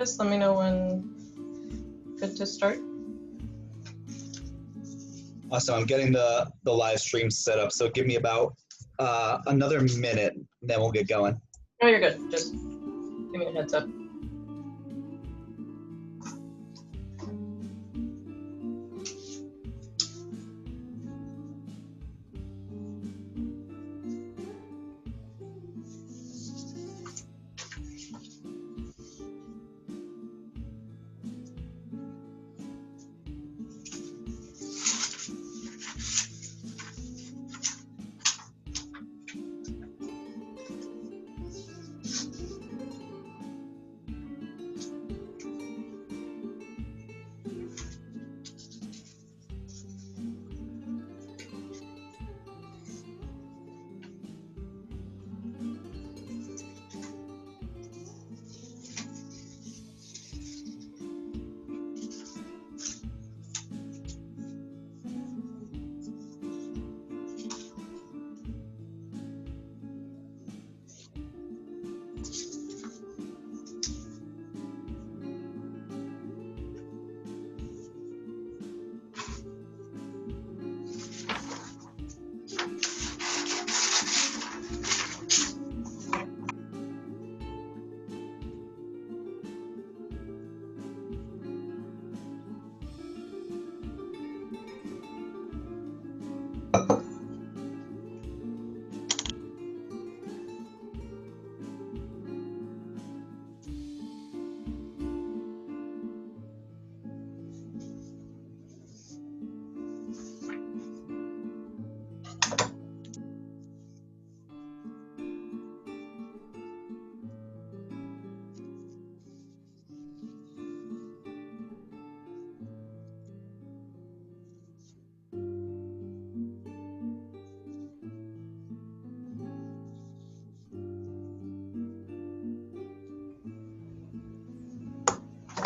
just let me know when good to start. Awesome. I'm getting the live stream set up, so give me about another minute, and then we'll get going. Oh, you're good. Just give me a heads up.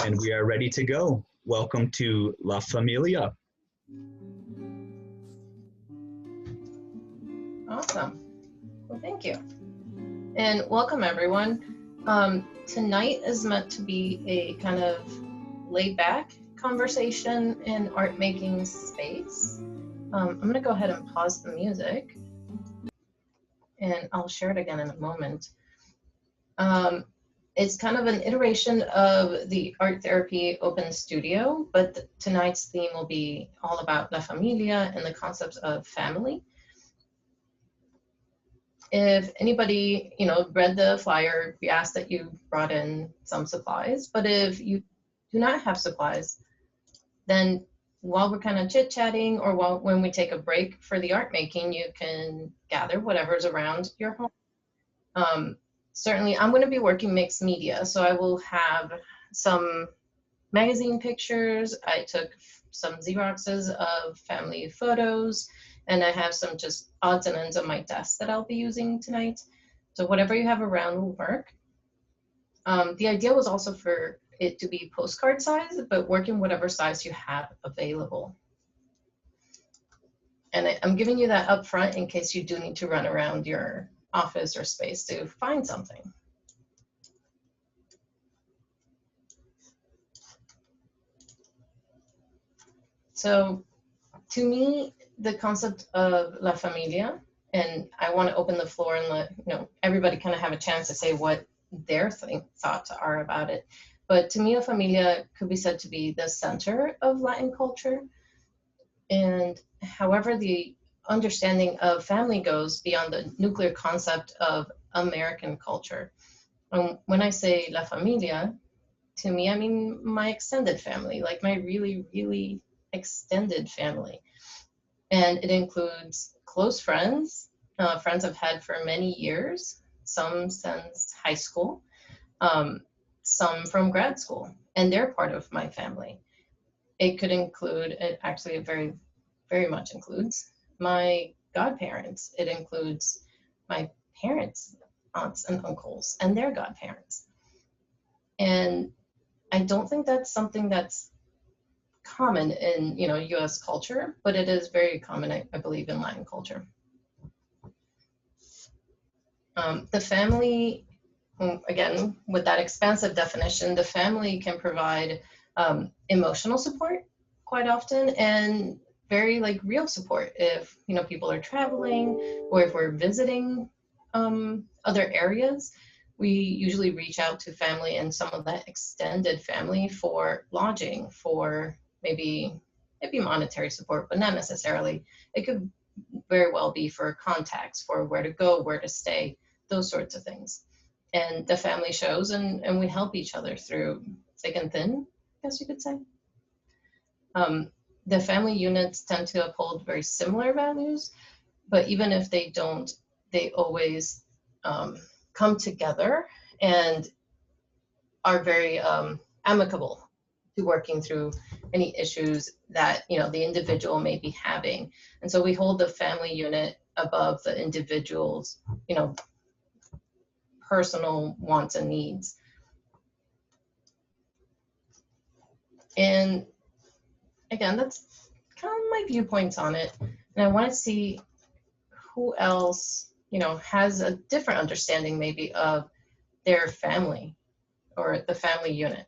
And we are ready to go. Welcome to La Familia. Awesome. Well, thank you. And welcome, everyone. Tonight is meant to be a kind of laid-back conversation in art-making space. I'm going to go ahead and pause the music, and I'll share it again in a moment. It's kind of an iteration of the Art Therapy Open Studio, but tonight's theme will be all about La Familia and the concepts of family. If anybody, read the flyer, we ask that you brought in some supplies, but if you do not have supplies, then while we're kind of chit-chatting or when we take a break for the art making, you can gather whatever's around your home. Certainly, I'm going to be working mixed media, so I will have some magazine pictures. I took some Xeroxes of family photos, and I have some just odds and ends on my desk that I'll be using tonight. So whatever you have around will work. The idea was also for it to be postcard size, but work in whatever size you have available. And I'm giving you that up front in case you do need to run around your office or space to find something. So to me, the concept of La Familia, and I want to open the floor and let everybody kind of have a chance to say what their thoughts are about it. But to me, La Familia could be said to be the center of Latin culture. And however the understanding of family goes beyond the nuclear concept of American culture. When I say La Familia, to me, I mean my extended family, like my really, really extended family. And it includes close friends, friends I've had for many years, some since high school, some from grad school, and they're part of my family. It could include, it actually very, very much includes my godparents. It includes my parents, aunts and uncles, and their godparents. And I don't think that's something that's common in US culture, but it is very common, I believe, in Latin culture. The family, again, with that expansive definition, the family can provide emotional support quite often, and very like real support if people are traveling or if we're visiting other areas. We usually reach out to family and some of that extended family for lodging, for maybe monetary support, but not necessarily. It could very well be for contacts, for where to go, where to stay, those sorts of things. And the family shows, and we help each other through thick and thin, I guess you could say. The family units tend to uphold very similar values, but even if they don't, they always come together and are very amicable to working through any issues that the individual may be having. And so we hold the family unit above the individual's personal wants and needs. And again, that's kind of my viewpoints on it. And I want to see who else has a different understanding maybe of their family or the family unit.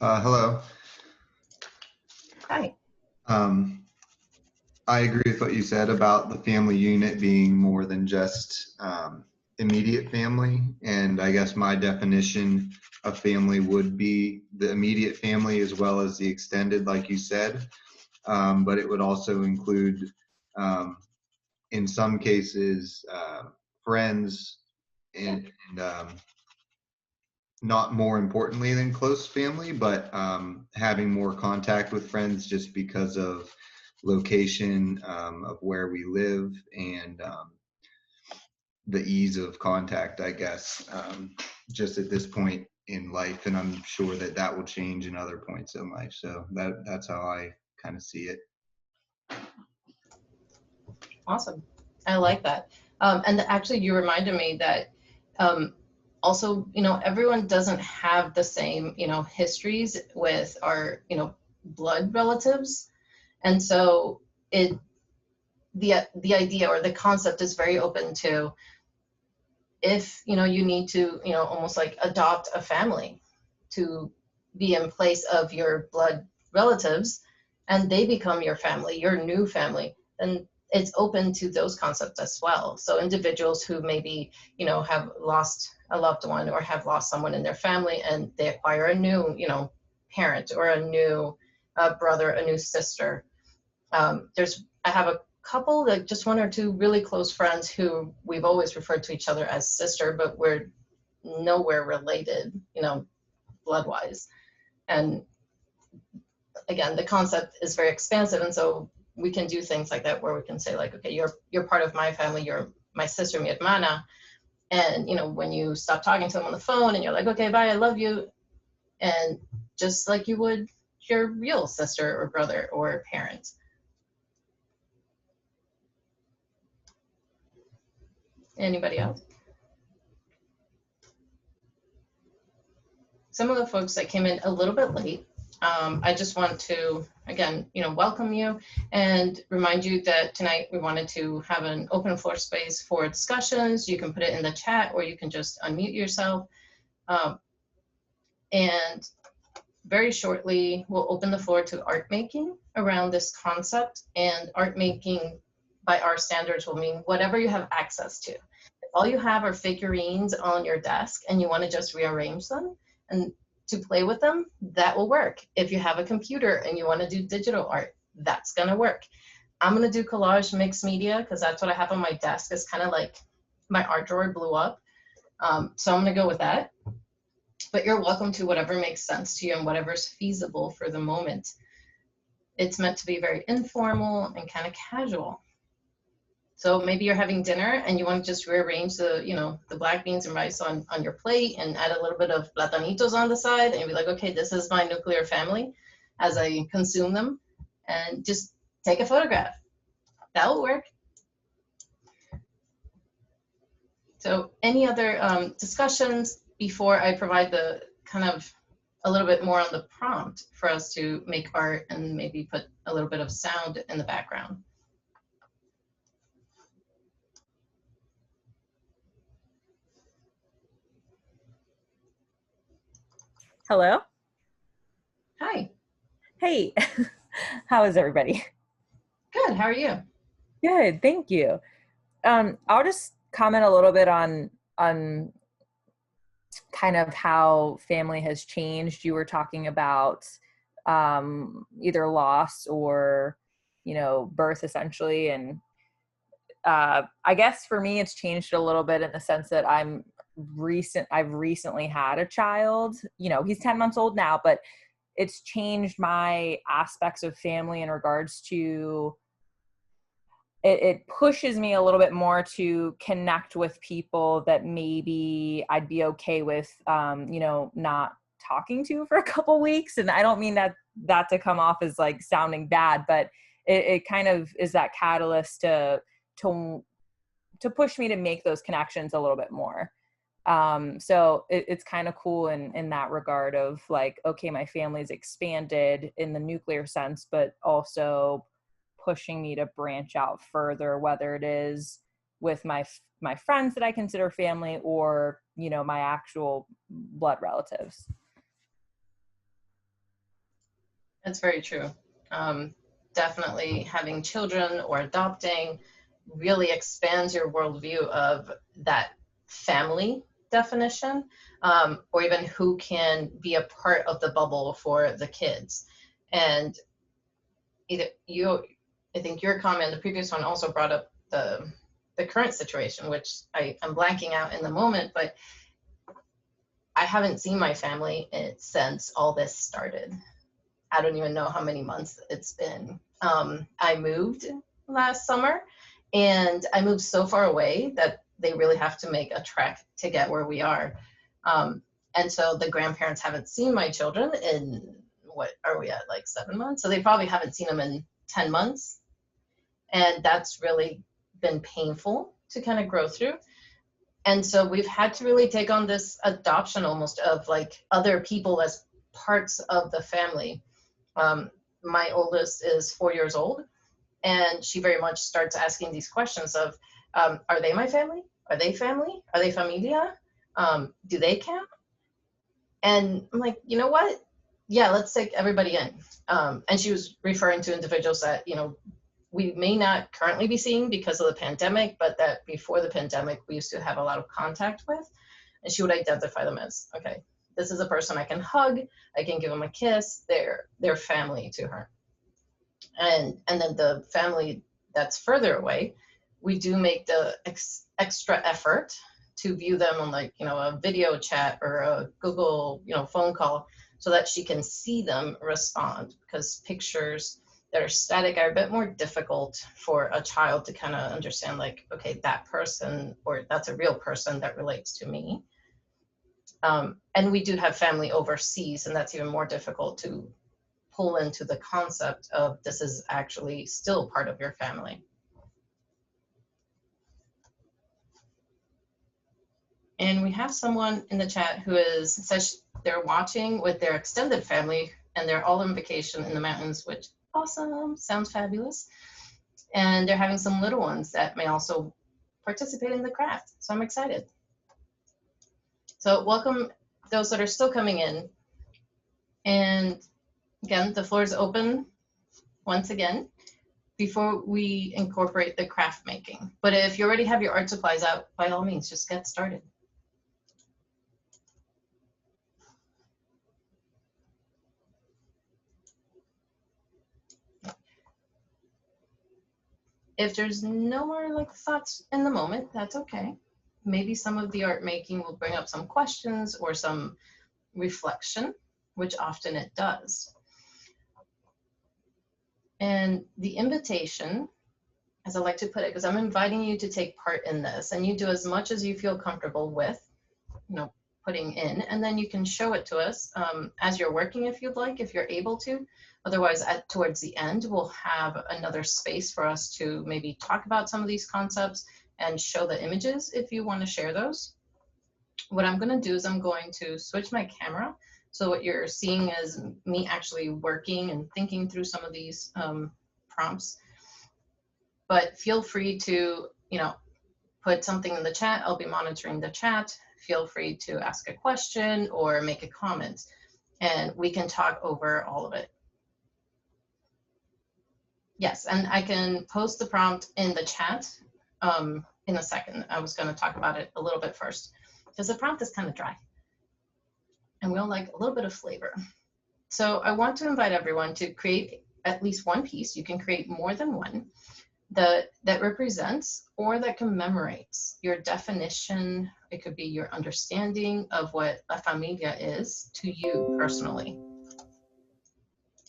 Hello. Hi. I agree with what you said about the family unit being more than just immediate family. And I guess my definition of family would be the immediate family as well as the extended, like you said. But it would also include, in some cases, friends and not more importantly than close family, but having more contact with friends just because of location of where we live and the ease of contact, I guess, just at this point in life. And I'm sure that that will change in other points in life. So that's how I kind of see it. Awesome. I like that. And actually, you reminded me that also, everyone doesn't have the same, histories with our, blood relatives. And so the idea or the concept is very open to if, you need to, almost like adopt a family to be in place of your blood relatives and they become your family, your new family, then it's open to those concepts as well. So individuals who maybe, have lost a loved one or have lost someone in their family and they acquire a new, parent or a new brother, a new sister. I have a couple, like just one or two really close friends who we've always referred to each other as sister, but we're nowhere related, blood-wise. And again, the concept is very expansive, and so we can do things like that where we can say like, okay, you're part of my family, you're my sister, mi hermana, and when you stop talking to them on the phone and you're like, okay, bye, I love you, and just like you would your real sister or brother or parent. Anybody else? Some of the folks that came in a little bit late, I just want to, again, welcome you and remind you that tonight we wanted to have an open floor space for discussions. You can put it in the chat or you can just unmute yourself. And very shortly, we'll open the floor to art making around this concept. And art making by our standards will mean whatever you have access to. If all you have are figurines on your desk and you want to just rearrange them and to play with them, that will work. If you have a computer and you want to do digital art, that's going to work. I'm going to do collage mixed media because that's what I have on my desk. It's kind of like my art drawer blew up. So I'm going to go with that. But you're welcome to whatever makes sense to you and whatever's feasible for the moment. It's meant to be very informal and kind of casual. So maybe you're having dinner and you want to just rearrange the, the black beans and rice on your plate and add a little bit of platanitos on the side and you'll be like, okay, this is my nuclear family as I consume them, and just take a photograph. That'll work. So any other discussions before I provide the kind of a little bit more on the prompt for us to make art and maybe put a little bit of sound in the background. Hello. Hi. Hey, how is everybody? Good. How are you? Good, thank you. I'll just comment a little bit on kind of how family has changed. You were talking about either loss or, you know, birth essentially. And I guess for me, it's changed a little bit in the sense that I've recently had a child. You know, he's 10 months old now, but it's changed my aspects of family in regards to it pushes me a little bit more to connect with people that maybe I'd be okay with, you know, not talking to for a couple weeks. And I don't mean that to come off as like sounding bad, but it kind of is that catalyst to push me to make those connections a little bit more. So it's kind of cool in that regard of like, okay, my family's expanded in the nuclear sense, but also pushing me to branch out further, whether it is with my friends that I consider family or, you know, my actual blood relatives. That's very true. Definitely having children or adopting really expands your worldview of that family definition, or even who can be a part of the bubble for the kids. And either I think your comment, the previous one, also brought up the current situation, which I'm blanking out in the moment, but I haven't seen my family since all this started. I don't even know how many months it's been. I moved last summer, and I moved so far away that they really have to make a trek to get where we are. And so the grandparents haven't seen my children in, what are we at, like 7 months? So they probably haven't seen them in 10 months. And that's really been painful to kind of grow through. And so we've had to really take on this adoption almost of like other people as parts of the family. My oldest is 4 years old, and she very much starts asking these questions of, are they my family? Are they family? Are they familia? Do they count? And I'm like, you know what? Yeah, let's take everybody in. And she was referring to individuals that, you know, we may not currently be seeing because of the pandemic, but that before the pandemic, we used to have a lot of contact with. And she would identify them as, okay, this is a person I can hug, I can give them a kiss, they're family to her. And then the family that's further away, we do make the extra effort to view them on, like, you know, a video chat or a Google, you know, phone call, so that she can see them respond, because pictures that are static are a bit more difficult for a child to kind of understand, like, okay, that person, or that's a real person that relates to me. And we do have family overseas, and that's even more difficult to pull into the concept of this is actually still part of your family. And we have someone in the chat who says they're watching with their extended family, and they're all on vacation in the mountains, which awesome, sounds fabulous. And they're having some little ones that may also participate in the craft. So I'm excited. So welcome those that are still coming in. And again, the floor is open once again before we incorporate the craft making. But if you already have your art supplies out, by all means, just get started. If there's no more like thoughts in the moment, that's okay. Maybe some of the art making will bring up some questions or some reflection, which often it does. And the invitation, as I like to put it, because I'm inviting you to take part in this, and you do as much as you feel comfortable with, you know, putting in, and then you can show it to us as you're working if you'd like, if you're able to. Otherwise, towards the end, we'll have another space for us to maybe talk about some of these concepts and show the images if you want to share those. What I'm going to do is I'm going to switch my camera So what you're seeing is me actually working and thinking through some of these prompts. But feel free to, put something in the chat. I'll be monitoring the chat. Feel free to ask a question or make a comment, and we can talk over all of it. Yes, and I can post the prompt in the chat in a second. I was going to talk about it a little bit first, because the prompt is kind of dry, and we all like a little bit of flavor. So I want to invite everyone to create at least one piece. You can create more than one that represents or that commemorates your definition. It could be your understanding of what La Familia is to you personally.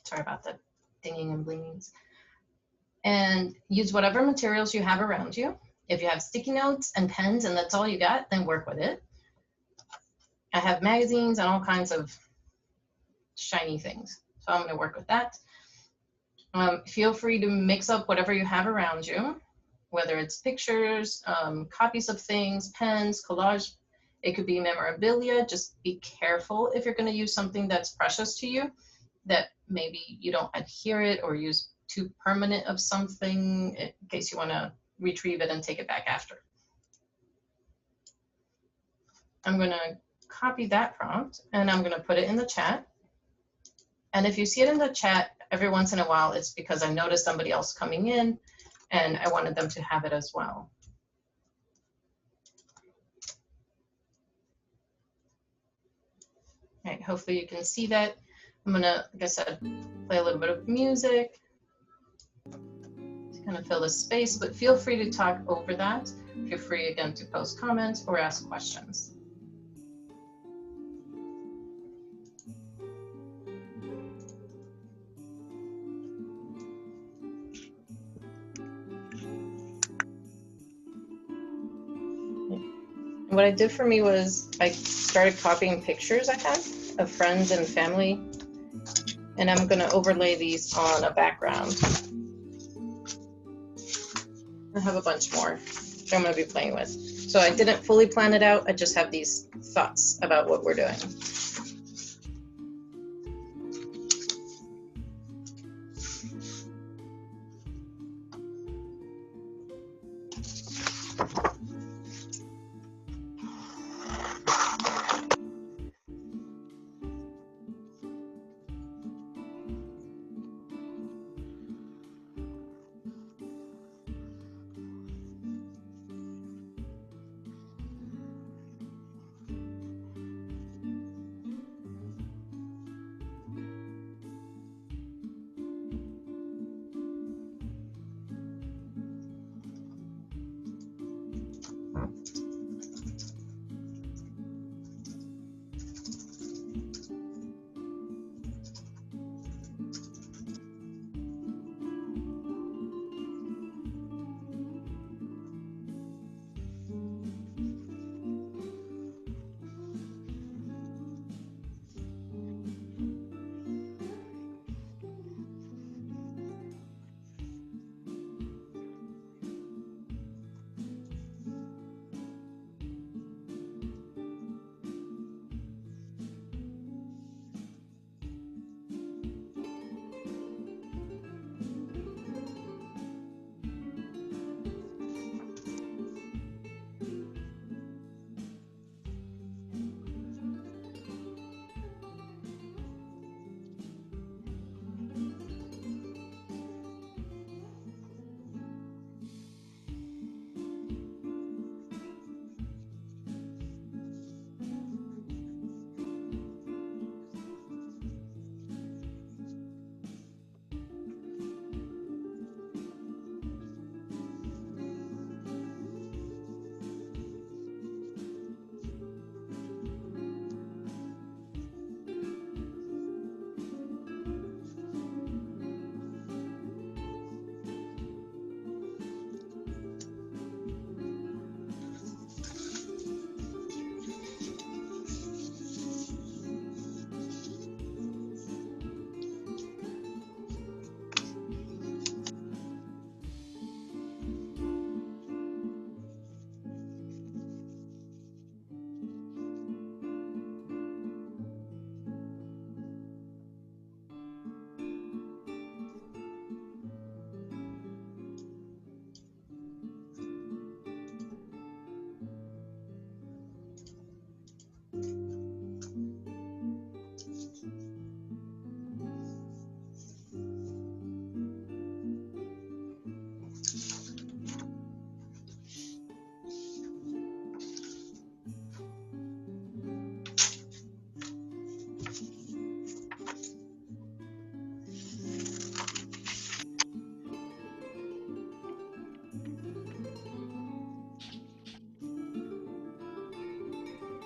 Sorry about the dinging and blingings. And use whatever materials you have around you. If you have sticky notes and pens and that's all you got, then work with it. I have magazines and all kinds of shiny things, so I'm going to work with that. Feel free to mix up whatever you have around you, whether it's pictures, copies of things, pens, collage. It could be memorabilia. Just be careful if you're going to use something that's precious to you, that maybe you don't adhere it or use too permanent of something in case you want to retrieve it and take it back after. I'm going to copy that prompt and I'm going to put it in the chat. And if you see it in the chat every once in a while, it's because I noticed somebody else coming in and I wanted them to have it as well. All right, hopefully you can see that. I'm gonna, like I said, play a little bit of music to kind of fill the space, but feel free to talk over that. Feel free again to post comments or ask questions. What I did for me was I started copying pictures I had of friends and family, and I'm going to overlay these on a background. I have a bunch more that I'm going to be playing with. So I didn't fully plan it out. I just have these thoughts about what we're doing.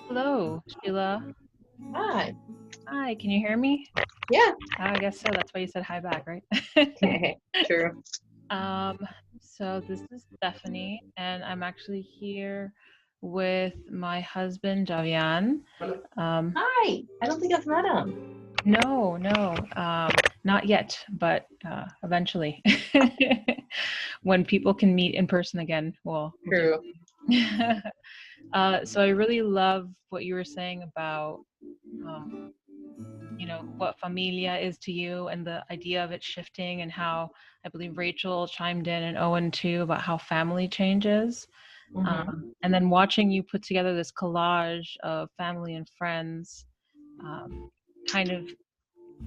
Hello, Sheila. Hi. Hi, can you hear me? Yeah. I guess so. That's why you said hi back, right? True. So this is Stephanie, and I'm actually here with my husband, Javian. Hi. I don't think I've met him. No, not yet, but eventually. When people can meet in person again, we'll do. True. So I really love what you were saying about, what familia is to you and the idea of it shifting, and how I believe Rachel chimed in and Owen too about how family changes. And then watching you put together this collage of family and friends kind of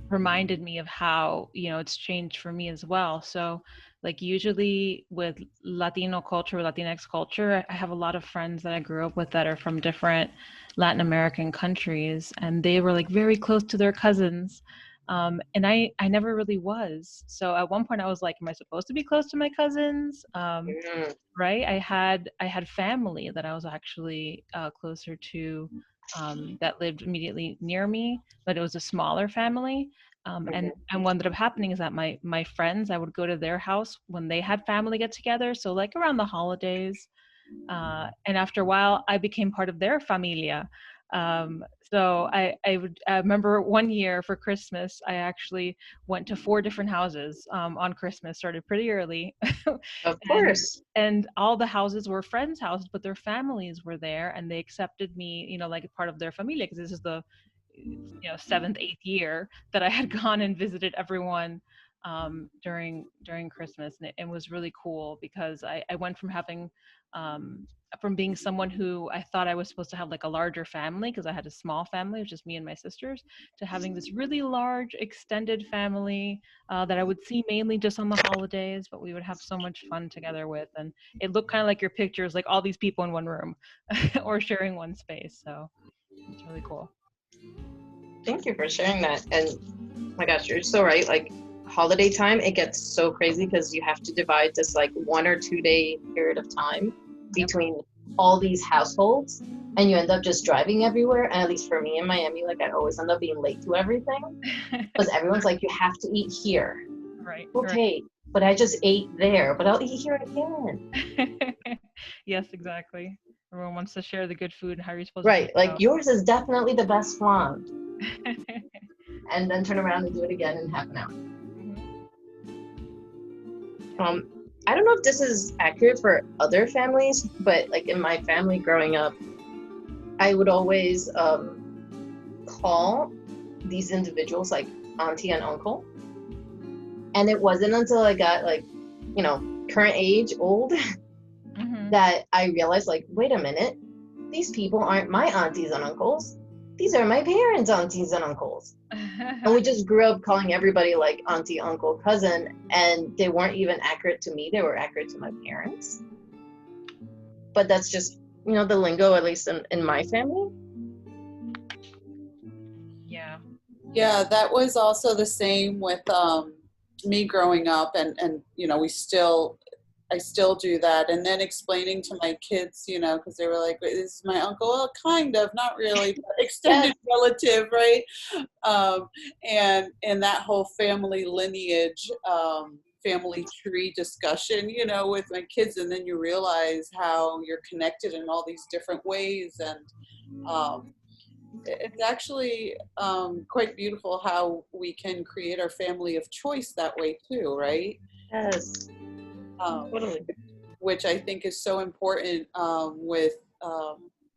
reminded me of how it's changed for me as well. So like usually with Latino culture, Latinx culture, I have a lot of friends that I grew up with that are from different Latin American countries, and they were like very close to their cousins. And I never really was. So at one point I was like, am I supposed to be close to my cousins? Right. I had family that I was actually closer to, that lived immediately near me, but it was a smaller family. And what ended up happening is that my friends, I would go to their house when they had family get together, so like around the holidays, and after a while I became part of their familia. So I remember one year for Christmas I actually went to 4 different houses on Christmas, started pretty early. Of and course. and all the houses were friends' houses, but their families were there, and they accepted me, like a part of their familia, because this is the 7th, 8th year that I had gone and visited everyone during Christmas, and it was really cool because I went from having from being someone who I thought I was supposed to have like a larger family because I had a small family, it was just me and my sisters, to having this really large extended family that I would see mainly just on the holidays, but we would have so much fun together with. And it looked kind of like your pictures, like all these people in one room or sharing one space. So it's really cool. Thank you for sharing that. And my gosh, you're so right. Like holiday time, it gets so crazy because you have to divide this like 1 or 2 day period of time between all these households, and you end up just driving everywhere. And at least for me in Miami, like I always end up being late to everything because everyone's like, you have to eat here. Right. Okay, right. but I just ate there, but I'll eat here again. Yes, exactly. Everyone wants to share the good food, and how are you supposed Right, to like yours is definitely the best flan. And then turn around and do it again in half an hour. I don't know if this is accurate for other families, but like in my family growing up, I would always call these individuals like auntie and uncle. And it wasn't until I got like, current age, old, that I realized like, wait a minute, these people aren't my aunties and uncles. These are my parents' aunties and uncles. And we just grew up calling everybody like auntie, uncle, cousin, and they weren't even accurate to me. They were accurate to my parents. But that's just, the lingo, at least in my family. Yeah. Yeah, that was also the same with me growing up, and I still do that, and then explaining to my kids, because they were like, "This is my uncle." Well, kind of, not really, but extended relative, right? And that whole family lineage, family tree discussion, with my kids, and then you realize how you're connected in all these different ways, and it's actually quite beautiful how we can create our family of choice that way too, right? Yes. Totally. Which I think is so important with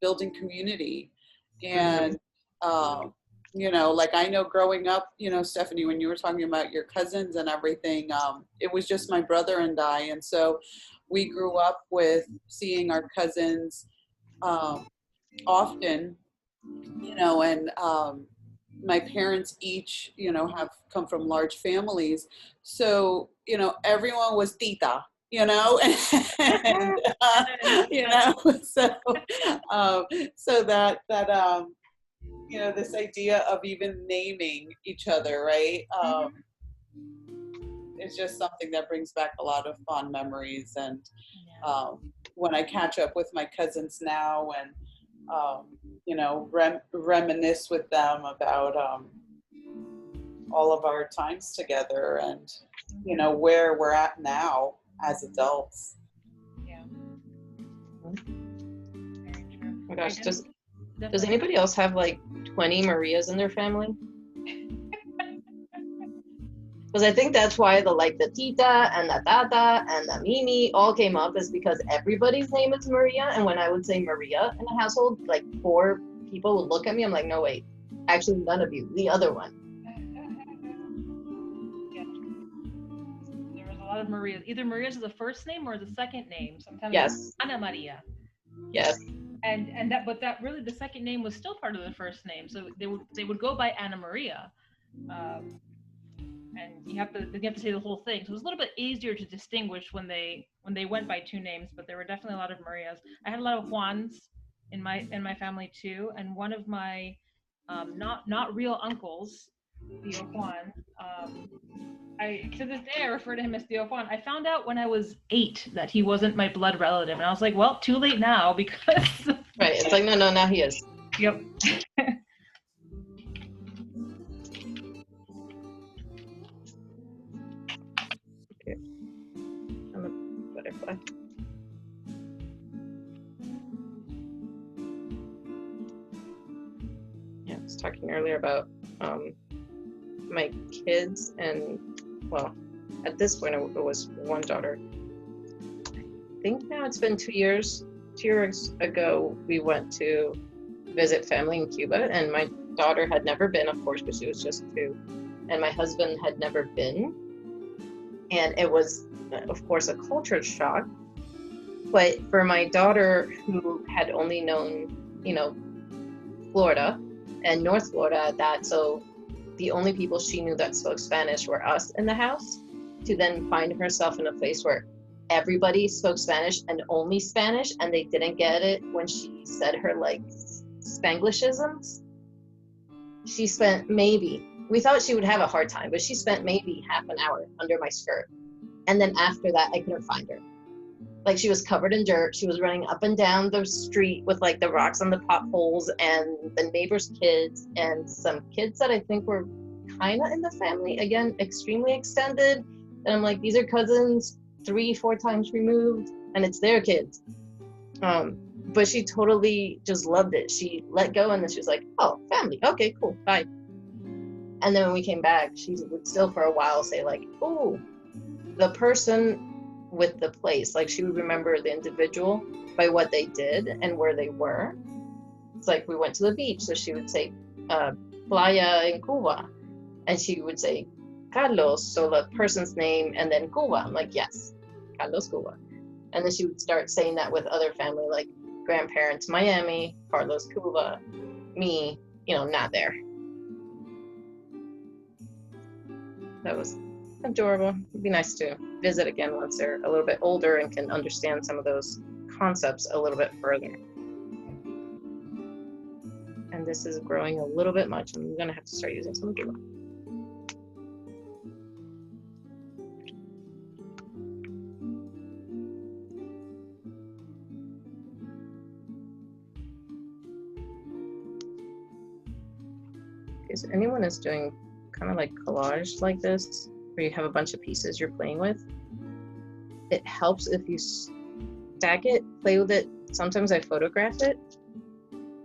building community. And, like I know growing up, Stephanie, when you were talking about your cousins and everything, it was just my brother and I. And so we grew up with seeing our cousins often, and my parents each, have come from large families. So, everyone was tita, and, so that, this idea of even naming each other, right? It's just something that brings back a lot of fond memories. And when I catch up with my cousins now, and you know, reminisce with them about all of our times together and, you know, where we're at now as adults. Yeah. Oh Very true. my gosh, does Definitely. anybody else have like 20 Marias in their family? Because I think that's why the tita and the tata and the mimi all came up, is because everybody's name is Maria. And when I would say Maria in a household, like 4 people would look at me. I'm like, no, wait, actually none of you, the other one. Yeah. There was a lot of Marias. Either Maria's is the first name or the second name. Sometimes Yes. it's Ana Maria. Yes. And that really the second name was still part of the first name. So they would go by Anna Maria. And you have to say the whole thing. So it was a little bit easier to distinguish when they went by 2 names, but there were definitely a lot of Marias. I had a lot of Juans in my family too, and one of my not real uncles, Tío Juan. I to this day I refer to him as Tío Juan. I found out when I was 8 that he wasn't my blood relative, and I was like, well, too late now because. Right. It's like, no, now he is. Yep. I'm a butterfly. Yeah, I was talking earlier about my kids, and well, at this point it was one daughter. I think now it's been 2 years. 2 years ago, we went to visit family in Cuba, and my daughter had never been, of course, because she was just 2, and my husband had never been. And it was, of course, a culture shock. But for my daughter, who had only known, Florida and North Florida at that, so the only people she knew that spoke Spanish were us in the house, to then find herself in a place where everybody spoke Spanish and only Spanish, and they didn't get it when she said her Spanglishisms. She spent we thought she would have a hard time, but she spent maybe half an hour under my skirt. And then after that, I couldn't find her. Like, she was covered in dirt. She was running up and down the street with the rocks on the potholes, and the neighbors' kids and some kids that I think were kind of in the family, again, extremely extended. And I'm like, these are cousins 3-4 times removed, and it's their kids. But she totally just loved it. She let go, and then she was like, oh, family. Okay, cool, bye. And then when we came back, she would still for a while say oh, the person with the place. She would remember the individual by what they did and where they were. It's like we went to the beach, so she would say playa in Cuba, and she would say Carlos, so the person's name, and then Cuba. I'm like, yes, Carlos Cuba. And then she would start saying that with other family, like grandparents Miami, Carlos Cuba, me, not there. That was adorable. It'd be nice to visit again once they're a little bit older and can understand some of those concepts a little bit further. And this is growing a little bit much. I'm gonna have to start using some glue. If anyone is doing kind of collage like this, where you have a bunch of pieces you're playing with, it helps if you stack it, play with it. Sometimes I photograph it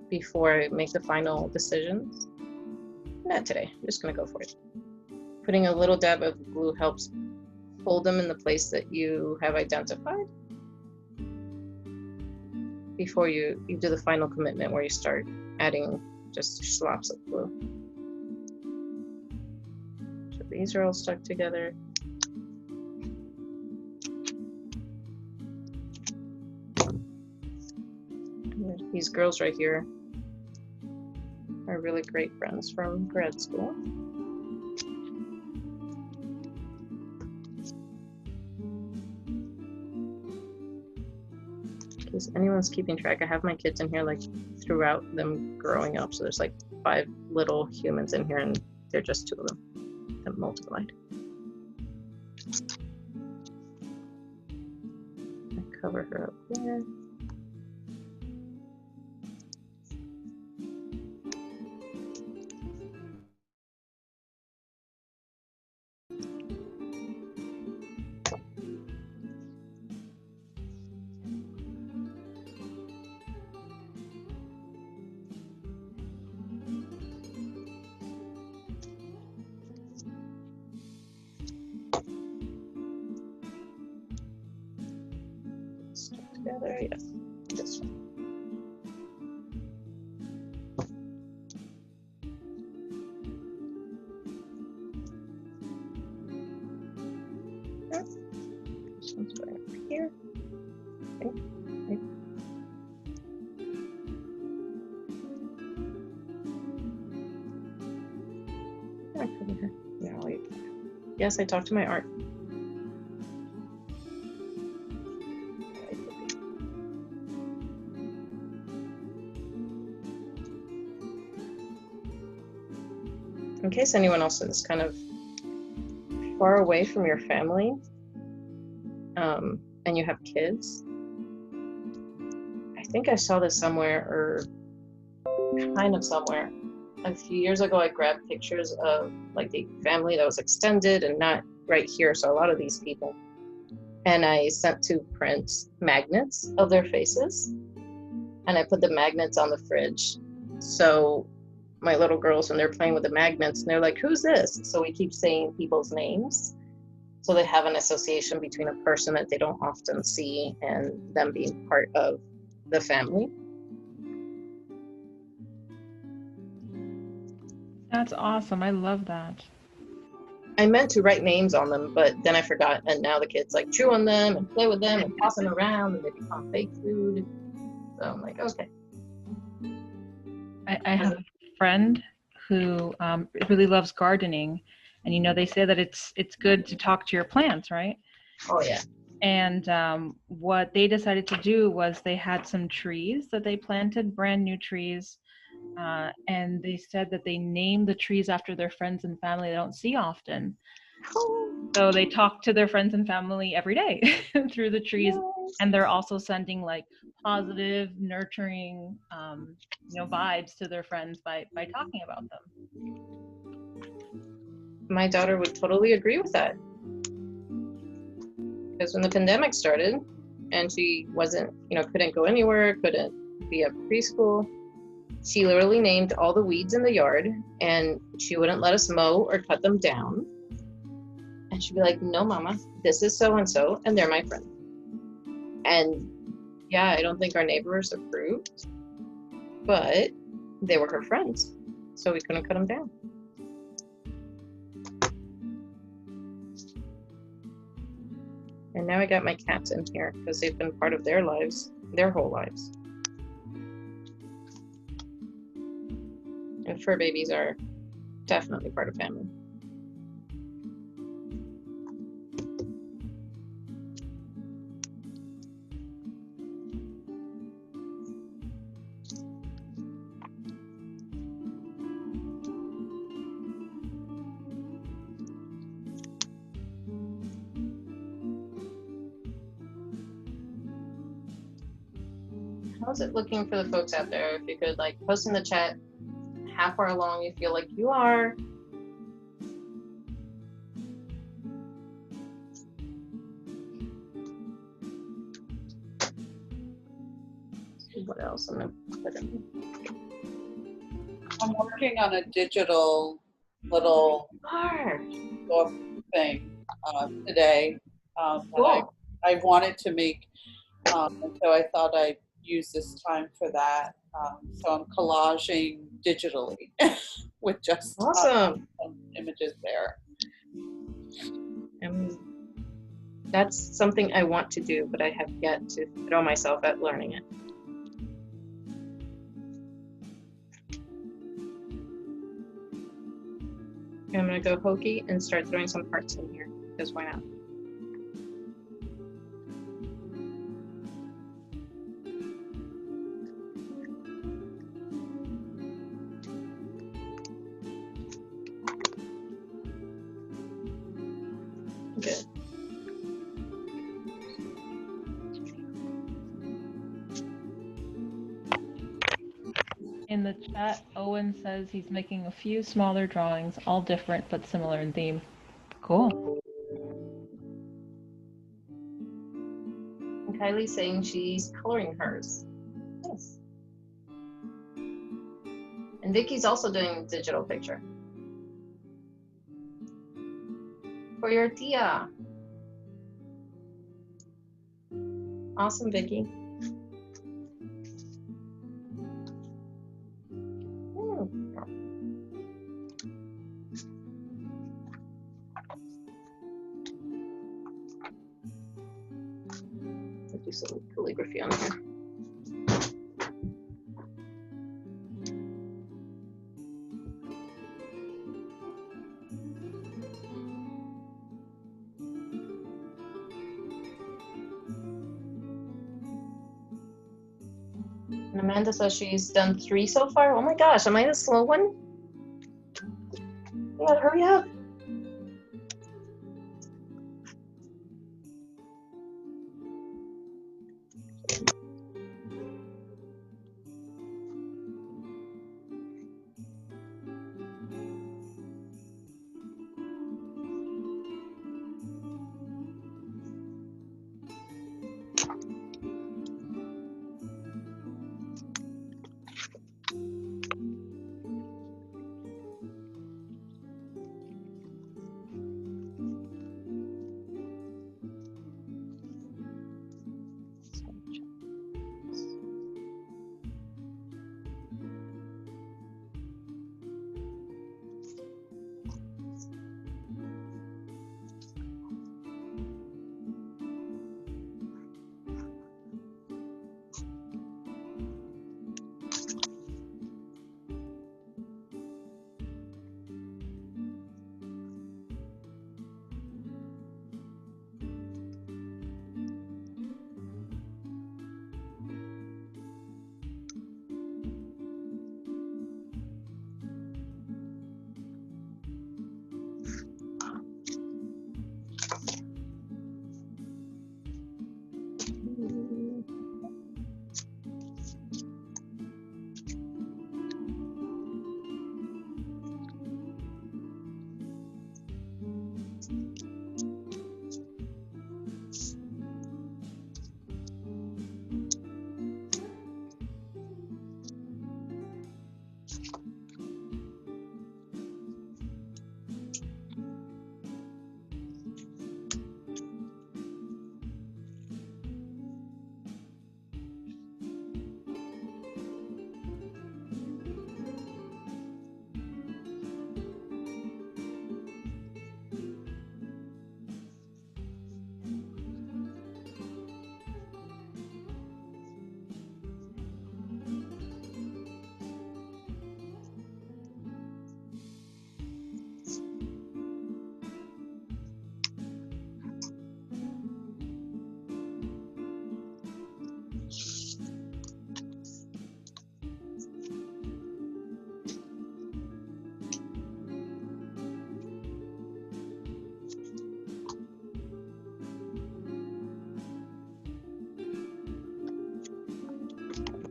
before I make the final decisions. Not today, I'm just gonna go for it. Putting a little dab of glue helps hold them in the place that you have identified before you do the final commitment, where you start adding just slops of glue. So these are all stuck together. These girls right here are really great friends from grad school. In case anyone's keeping track, I have my kids in here throughout them growing up. So there's 5 little humans in here, and they're just 2 of them that multiplied. I cover her up there. together. Yes, this one. This one's going over here. Okay. Okay. No, wait. Yes, I talked to my art. In case anyone else is kind of far away from your family, and you have kids, I think I saw this somewhere, or kind of somewhere. A few years ago, I grabbed pictures of like the family that was extended and not right here. So a lot of these people, and I sent to print magnets of their faces, and I put the magnets on the fridge. So my little girls, when they're playing with the magnets, and they're like, "Who's this?" So we keep saying people's names, so they have an association between a person that they don't often see and them being part of the family. That's awesome. I love that. I meant to write names on them, but then I forgot, and now the kids like chew on them and play with them and toss them around, and they become fake food. So I'm like, okay. I have a friend who really loves gardening, and you know they say that it's good to talk to your plants, right? Oh yeah. And what they decided to do was they had some trees that they planted, brand new trees, and they said that they named the trees after their friends and family they don't see often. So they talk to their friends and family every day through the trees, and they're also sending like positive, nurturing, vibes to their friends by talking about them. My daughter would totally agree with that, because when the pandemic started, and she wasn't, couldn't go anywhere, couldn't be at preschool, she literally named all the weeds in the yard, and she wouldn't let us mow or cut them down. And she'd be like, "No, Mama, this is so-and-so, and they're my friend." And yeah, I don't think our neighbors approved, but they were her friends, so we couldn't cut them down. And now I got my cats in here because they've been part of their lives, their whole lives. And fur babies are definitely part of family. How's it looking for the folks out there? If you could like post in the chat how far along you feel like you are. See what else I'm gonna put in. I'm working on a digital little book thing today that I wanted to make, and so I thought I'd use this time for that. So I'm collaging digitally with just Awesome. some images there. That's something I want to do, but I have yet to throw myself at learning it. I'm gonna go hokey and start throwing some hearts in here, because why not? Good. In the chat, Owen says he's making a few smaller drawings, all different but similar in theme. Cool. And Kylie's saying she's coloring hers. Nice. And Vicky's also doing digital picture. For your tia. Awesome, Vicky. I'll do some calligraphy on here. And Amanda says she's done 3 so far. Oh my gosh, am I the slow one? You gotta hurry up.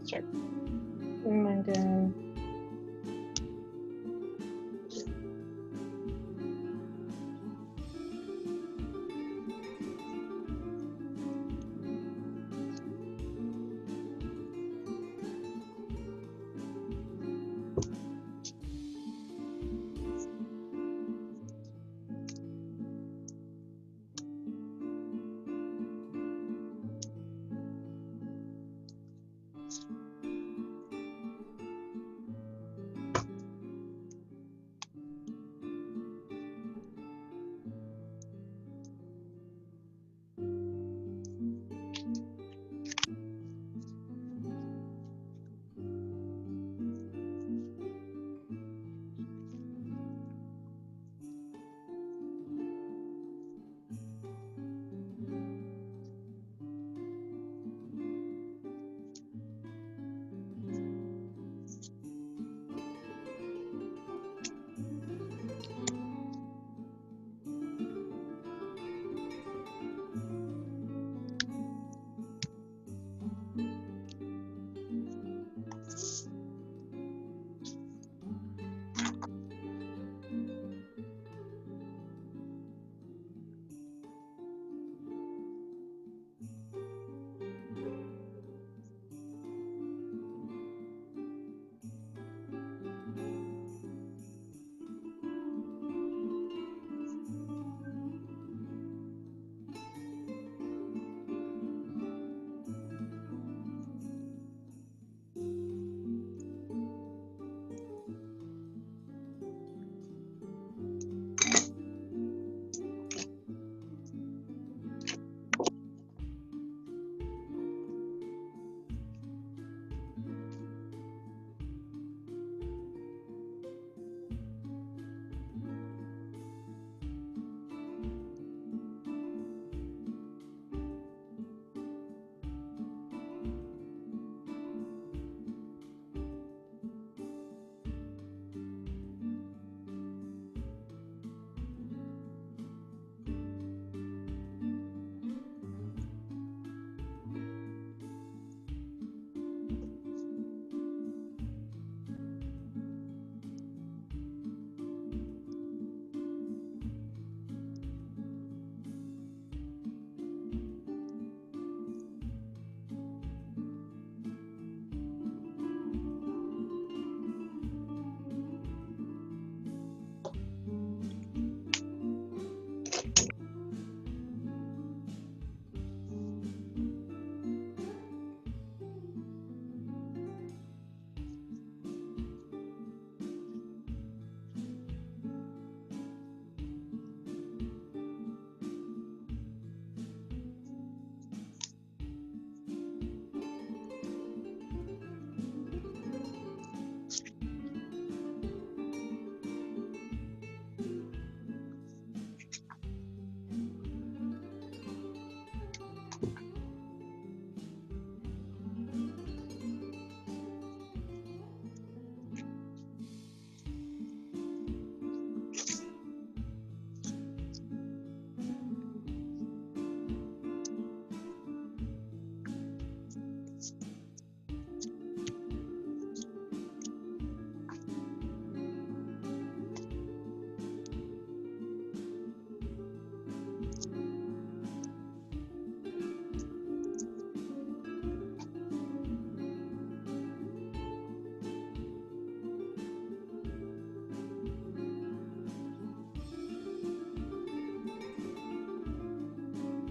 Start putting mine down.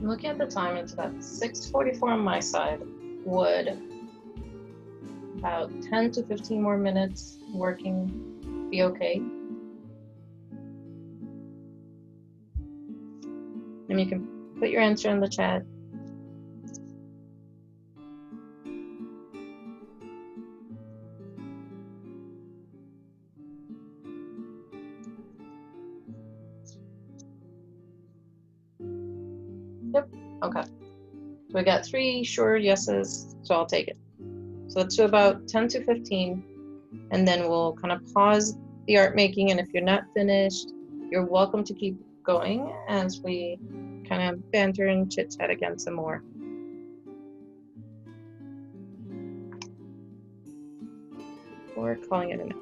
I'm looking at the time, it's about 6:44 on my side. Would about 10 to 15 more minutes working be okay? And you can put your answer in the chat. Yep, okay. So we got 3 sure yeses, so I'll take it. So let's do about 10 to 15, and then we'll kind of pause the art making, and if you're not finished, you're welcome to keep going as we kind of banter and chit chat again some more. Or calling it a night.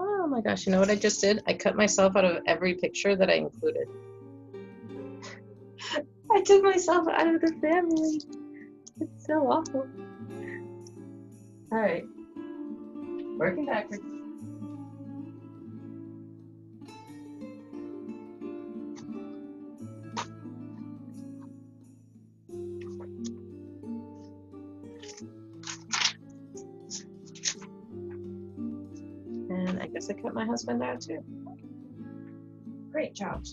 Oh my gosh, you know what I just did? I cut myself out of every picture that I included. I took myself out of the family. It's so awful. All right, working backwards. And I guess I cut my husband out too. Great job.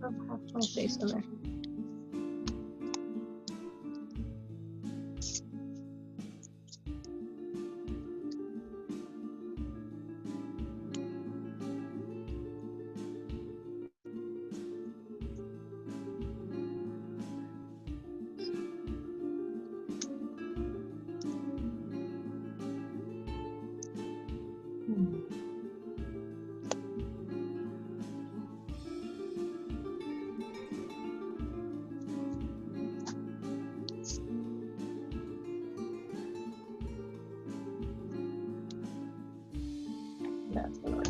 I'll have my face in there. That's gonna work.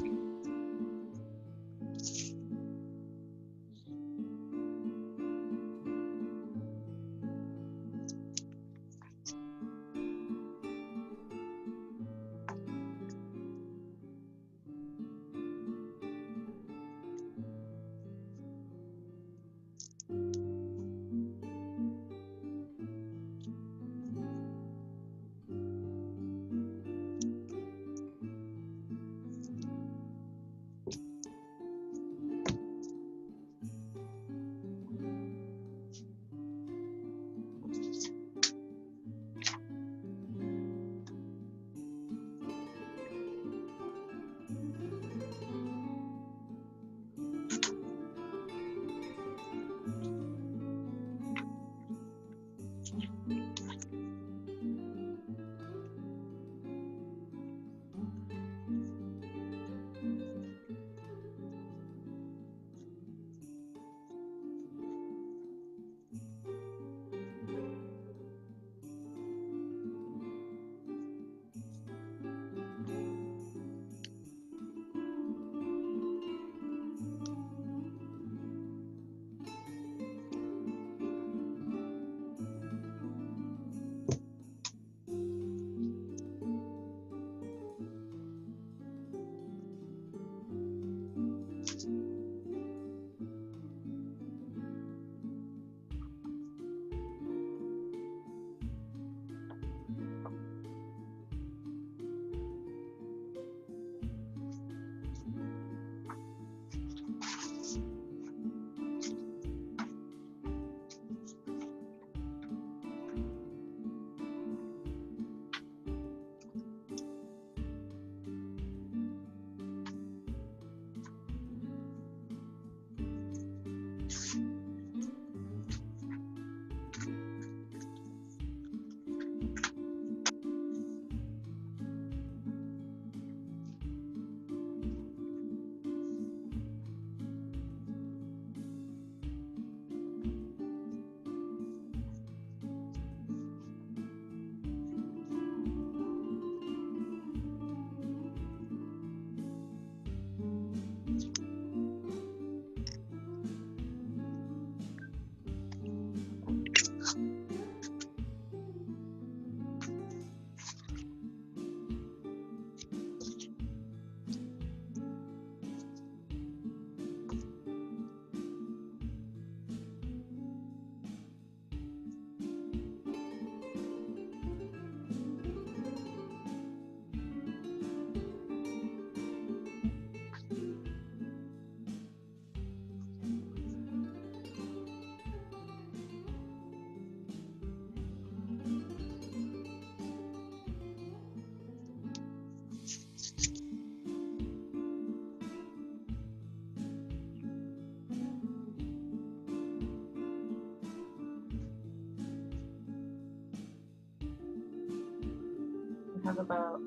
have about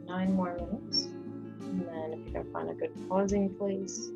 9 more minutes. And then if you can find a good pausing place.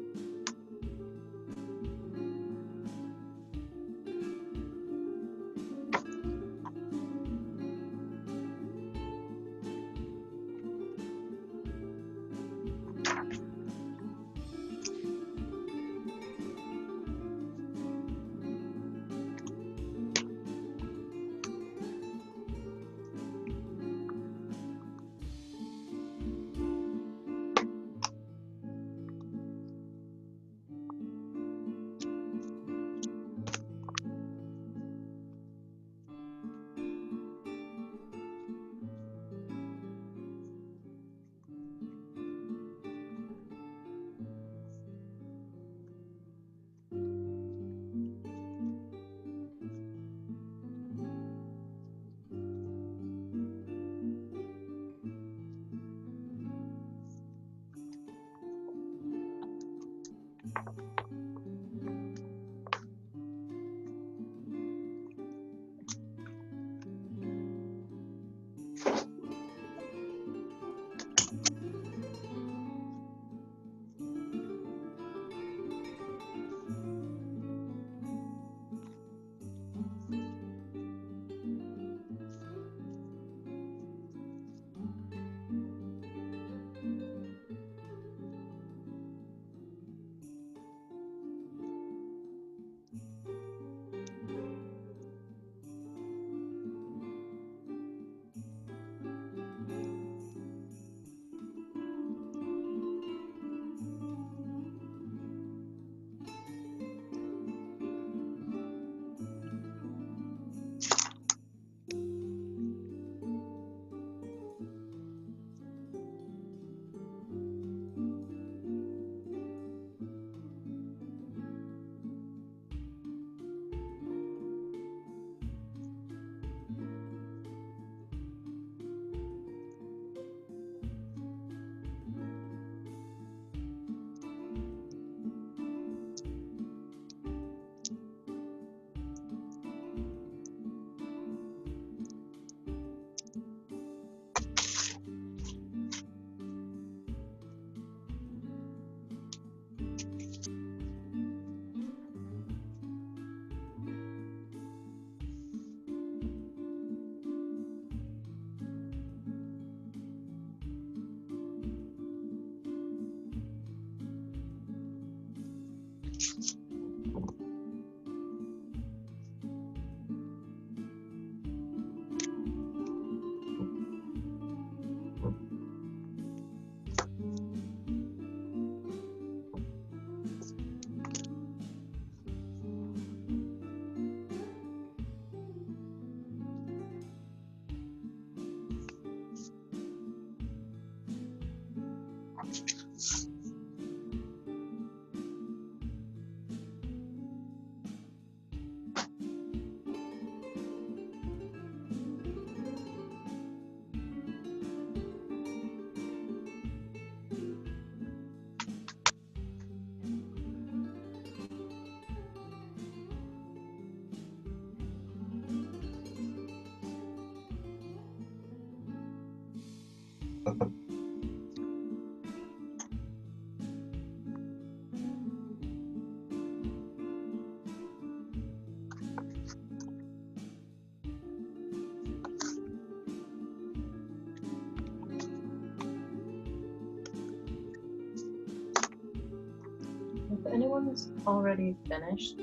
If anyone's already finished,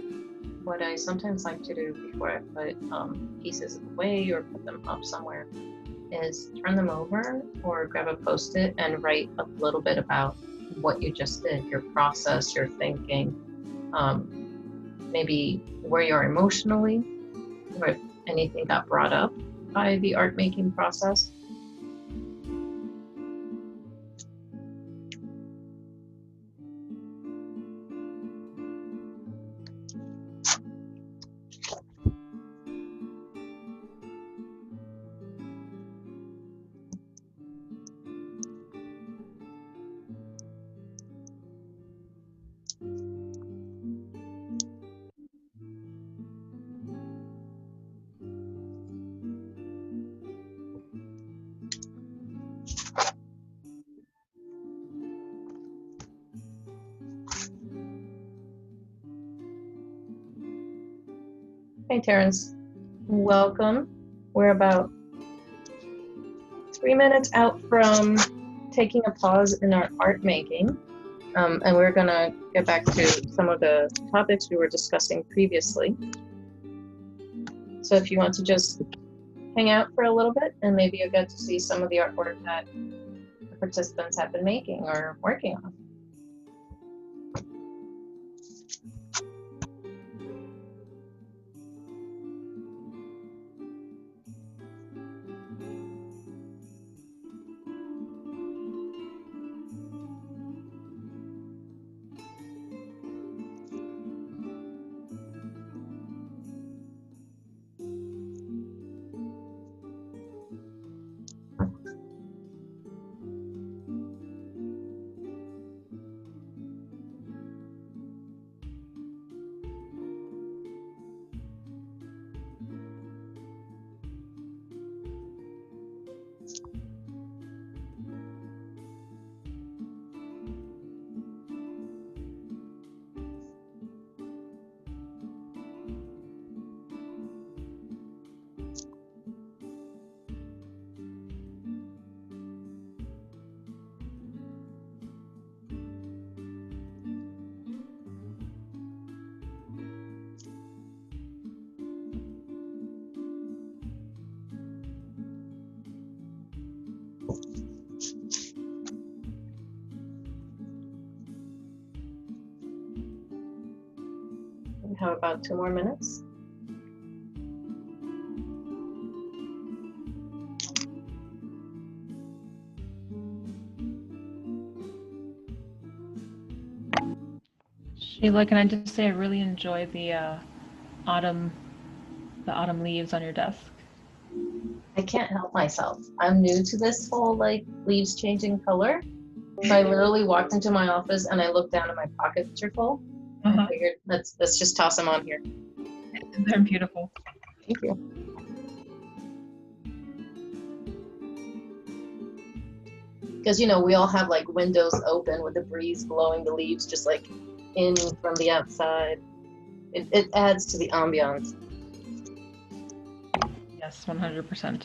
what I sometimes like to do before I put pieces away or put them up somewhere is turn them over or grab a post-it and write a little bit about what you just did, your process, your thinking, maybe where you are emotionally, or if anything got brought up by the art making process. Hey, Terrence. Welcome. We're about 3 minutes out from taking a pause in our art making. And we're going to get back to some of the topics we were discussing previously. So if you want to just hang out for a little bit, and maybe you'll get to see some of the artwork that the participants have been making or working on. We have about 2 more minutes. Sheila, can I just say I really enjoy the autumn leaves on your desk. I can't help myself. I'm new to this whole like leaves changing color. So I literally walked into my office and I looked down and my pockets are full. I figured let's just toss them on here. They're beautiful. Thank you. Because you know we all have like windows open with the breeze blowing the leaves just like in from the outside. It adds to the ambiance. Yes, 100%.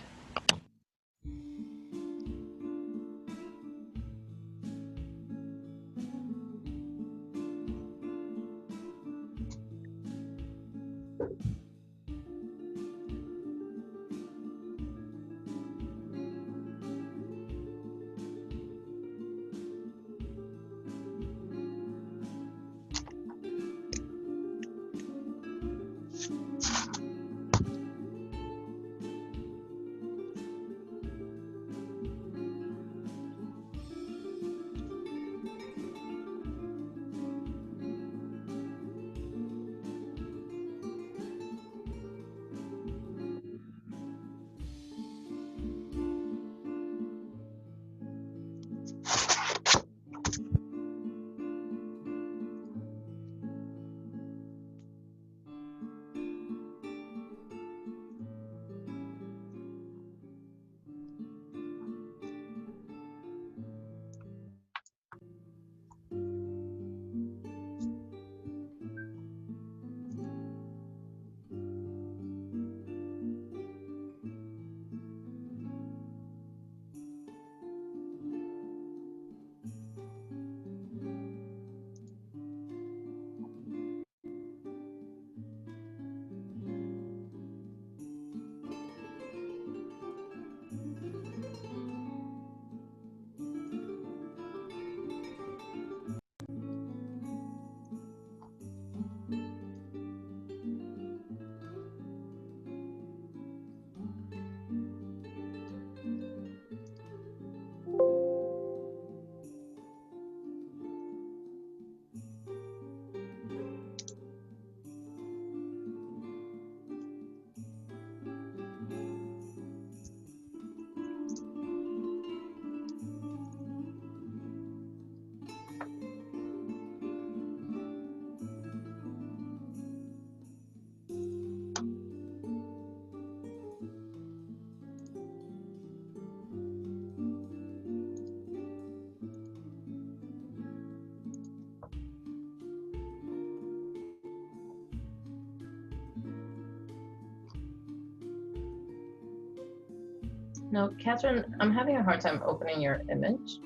No, Catherine, I'm having a hard time opening your image.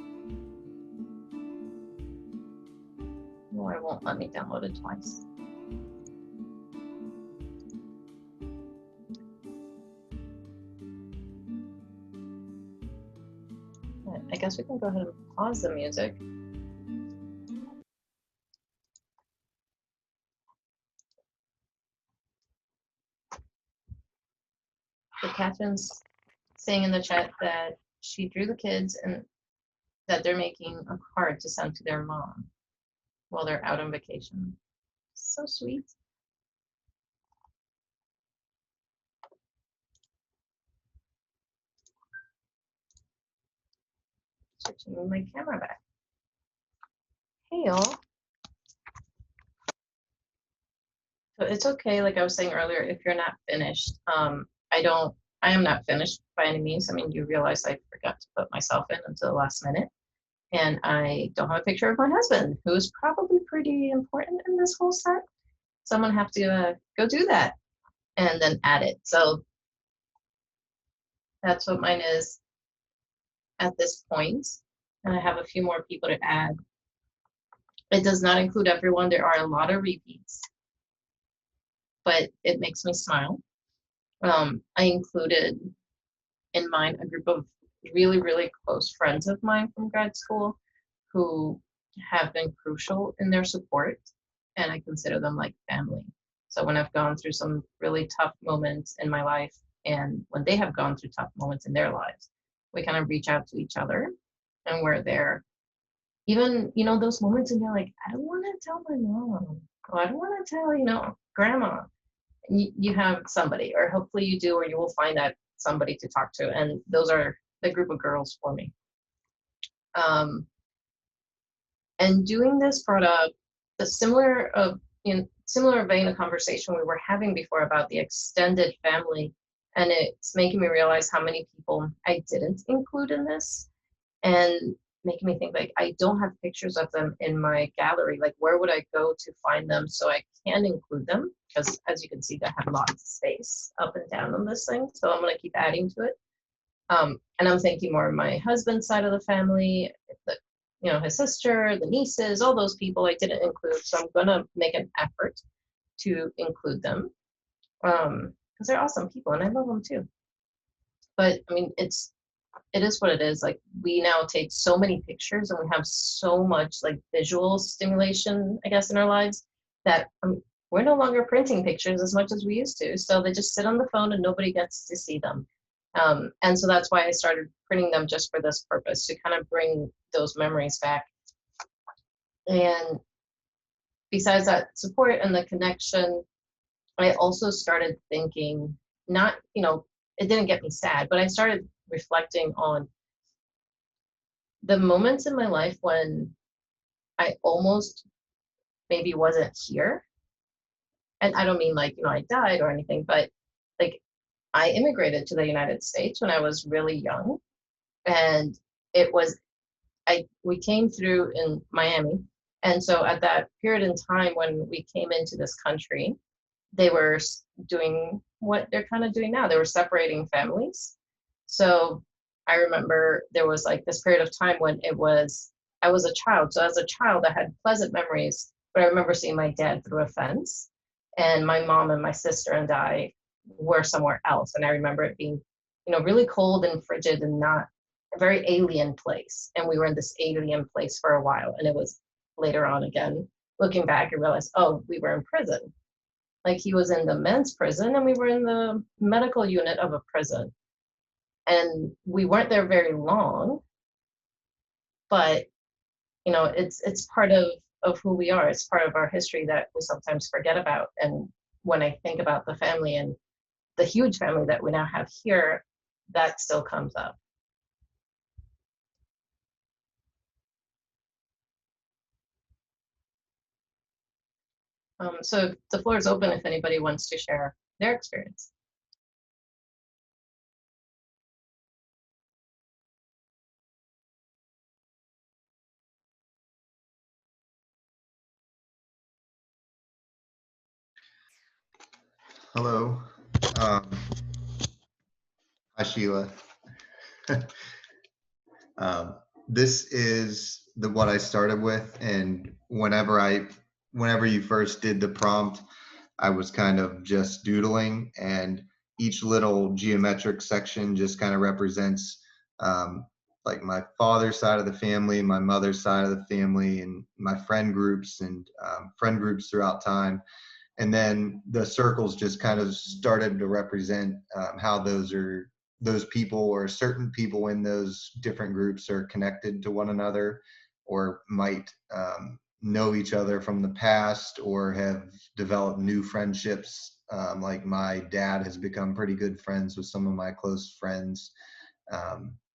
No, it won't let me download it twice. I guess we can go ahead and pause the music. So Catherine's saying in the chat that she drew the kids and that they're making a card to send to their mom while they're out on vacation. So sweet. Switching my camera back. Hey y'all. So it's okay, like I was saying earlier, if you're not finished. I am not finished by any means. I mean, you realize I forgot to put myself in until the last minute. And I don't have a picture of my husband, who's probably pretty important in this whole set. Someone have to go do that and then add it. So that's what mine is at this point. And I have a few more people to add. It does not include everyone. There are a lot of repeats, but it makes me smile. I included in mine a group of really, really close friends of mine from grad school who have been crucial in their support, and I consider them like family. So when I've gone through some really tough moments in my life, and when they have gone through tough moments in their lives, we kind of reach out to each other, and we're there. Even, those moments and you're like, I don't want to tell my mom, or I don't want to tell, grandma. You have somebody, or hopefully you do, or you will find that somebody to talk to, and those are the group of girls for me. And doing this brought up the similar vein of conversation we were having before about the extended family, and it's making me realize how many people I didn't include in this, and making me think like I don't have pictures of them in my gallery. Like, where would I go to find them so I can include them? Because as you can see, I have lots of space up and down on this thing, so I'm going to keep adding to it. And I'm thinking more of my husband's side of the family, his sister, the nieces, all those people I didn't include. So I'm going to make an effort to include them because they're awesome people and I love them too. But I mean, it is what it is. Like, we now take so many pictures and we have so much like visual stimulation, I guess, in our lives that we're no longer printing pictures as much as we used to. So they just sit on the phone and nobody gets to see them. And so that's why I started printing them just for this purpose, to kind of bring those memories back. And besides that support and the connection, I also started thinking, not, it didn't get me sad, but I started reflecting on the moments in my life when I almost maybe wasn't here. And I don't mean like, I died or anything, but like, I immigrated to the United States when I was really young, and we came through in Miami. And so at that period in time when we came into this country, they were doing what they're kind of doing now. They were separating families. So I remember there was like this period of time when I was a child. So as a child, I had pleasant memories, but I remember seeing my dad through a fence, and my mom and my sister and I were somewhere else. And I remember it being, really cold and frigid and not a very alien place. And we were in this alien place for a while. And it was later on, again, looking back, I realized, oh, we were in prison. Like, he was in the men's prison and we were in the medical unit of a prison. And we weren't there very long, but, it's part of who we are. It's part of our history that we sometimes forget about. And when I think about the family and the huge family that we now have here, that still comes up. So the floor is open if anybody wants to share their experience. Hello. Hi, Sheila. This is what I started with, and whenever you first did the prompt, I was kind of just doodling, and each little geometric section just kind of represents like my father's side of the family, my mother's side of the family, and my friend groups and friend groups throughout time. And then the circles just kind of started to represent how those people or certain people in those different groups are connected to one another, or might know each other from the past, or have developed new friendships. Like my dad has become pretty good friends with some of my close friends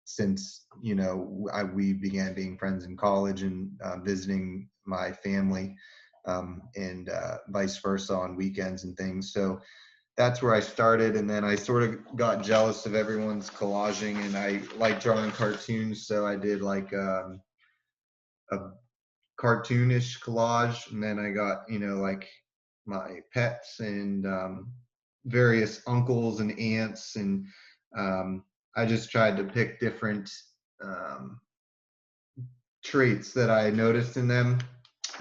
since, you know, we began being friends in college and visiting my family, and vice versa on weekends and things. So that's where I started, and then I sort of got jealous of everyone's collaging, and I like drawing cartoons, so I did like a cartoonish collage, and then I got, you know, like my pets and various uncles and aunts, and I just tried to pick different traits that I noticed in them.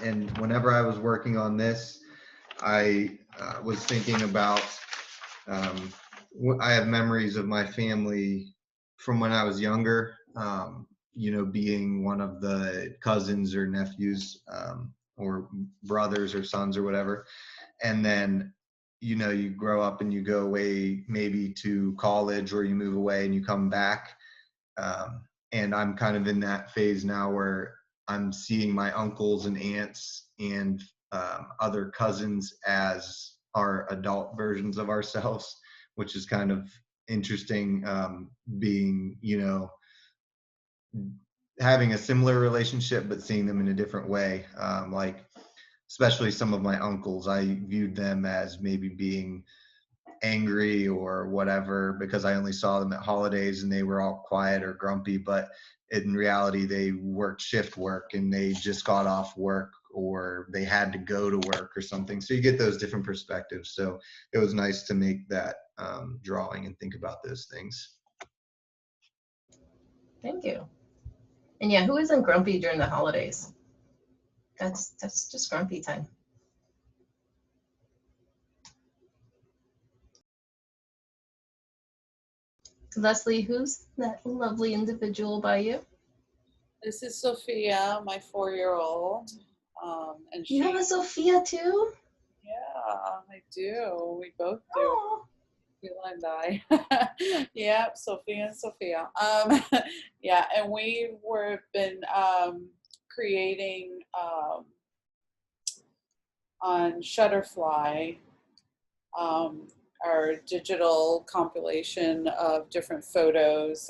And whenever I was working on this, I was thinking about I have memories of my family from when I was younger, you know, being one of the cousins or nephews, or brothers or sons or whatever. And then, you know, you grow up and you go away maybe to college, or you move away and you come back. And I'm kind of in that phase now where I'm seeing my uncles and aunts and other cousins as our adult versions of ourselves, which is kind of interesting, being, you know, having a similar relationship but seeing them in a different way. Like especially some of my uncles, I viewed them as maybe being angry or whatever because I only saw them at holidays and they were all quiet or grumpy, but in reality they worked shift work and they just got off work, or they had to go to work or something. So you get those different perspectives. So it was nice to make that drawing and think about those things. Thank you. And yeah, who isn't grumpy during the holidays? That's just grumpy time. Leslie, who's that lovely individual by you? This is Sophia, my 4-year-old. And You have a Sophia too? Yeah, I do. We both do. Oh. Sheila and I. Yeah, Sophia and Sophia. Yeah, and we were been creating on Shutterfly our digital compilation of different photos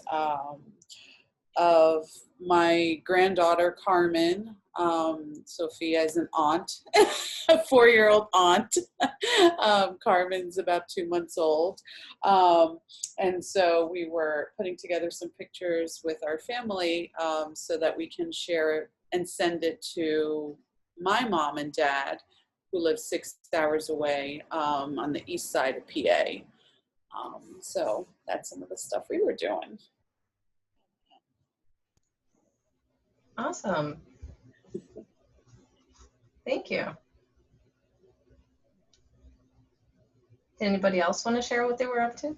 of my granddaughter Carmen. Sophia is an aunt, a 4-year-old aunt. Carmen's about 2 months old. And so we were putting together some pictures with our family so that we can share it and send it to my mom and dad, who live 6 hours away on the east side of PA. So that's some of the stuff we were doing. Awesome. Thank you. Did anybody else want to share what they were up to?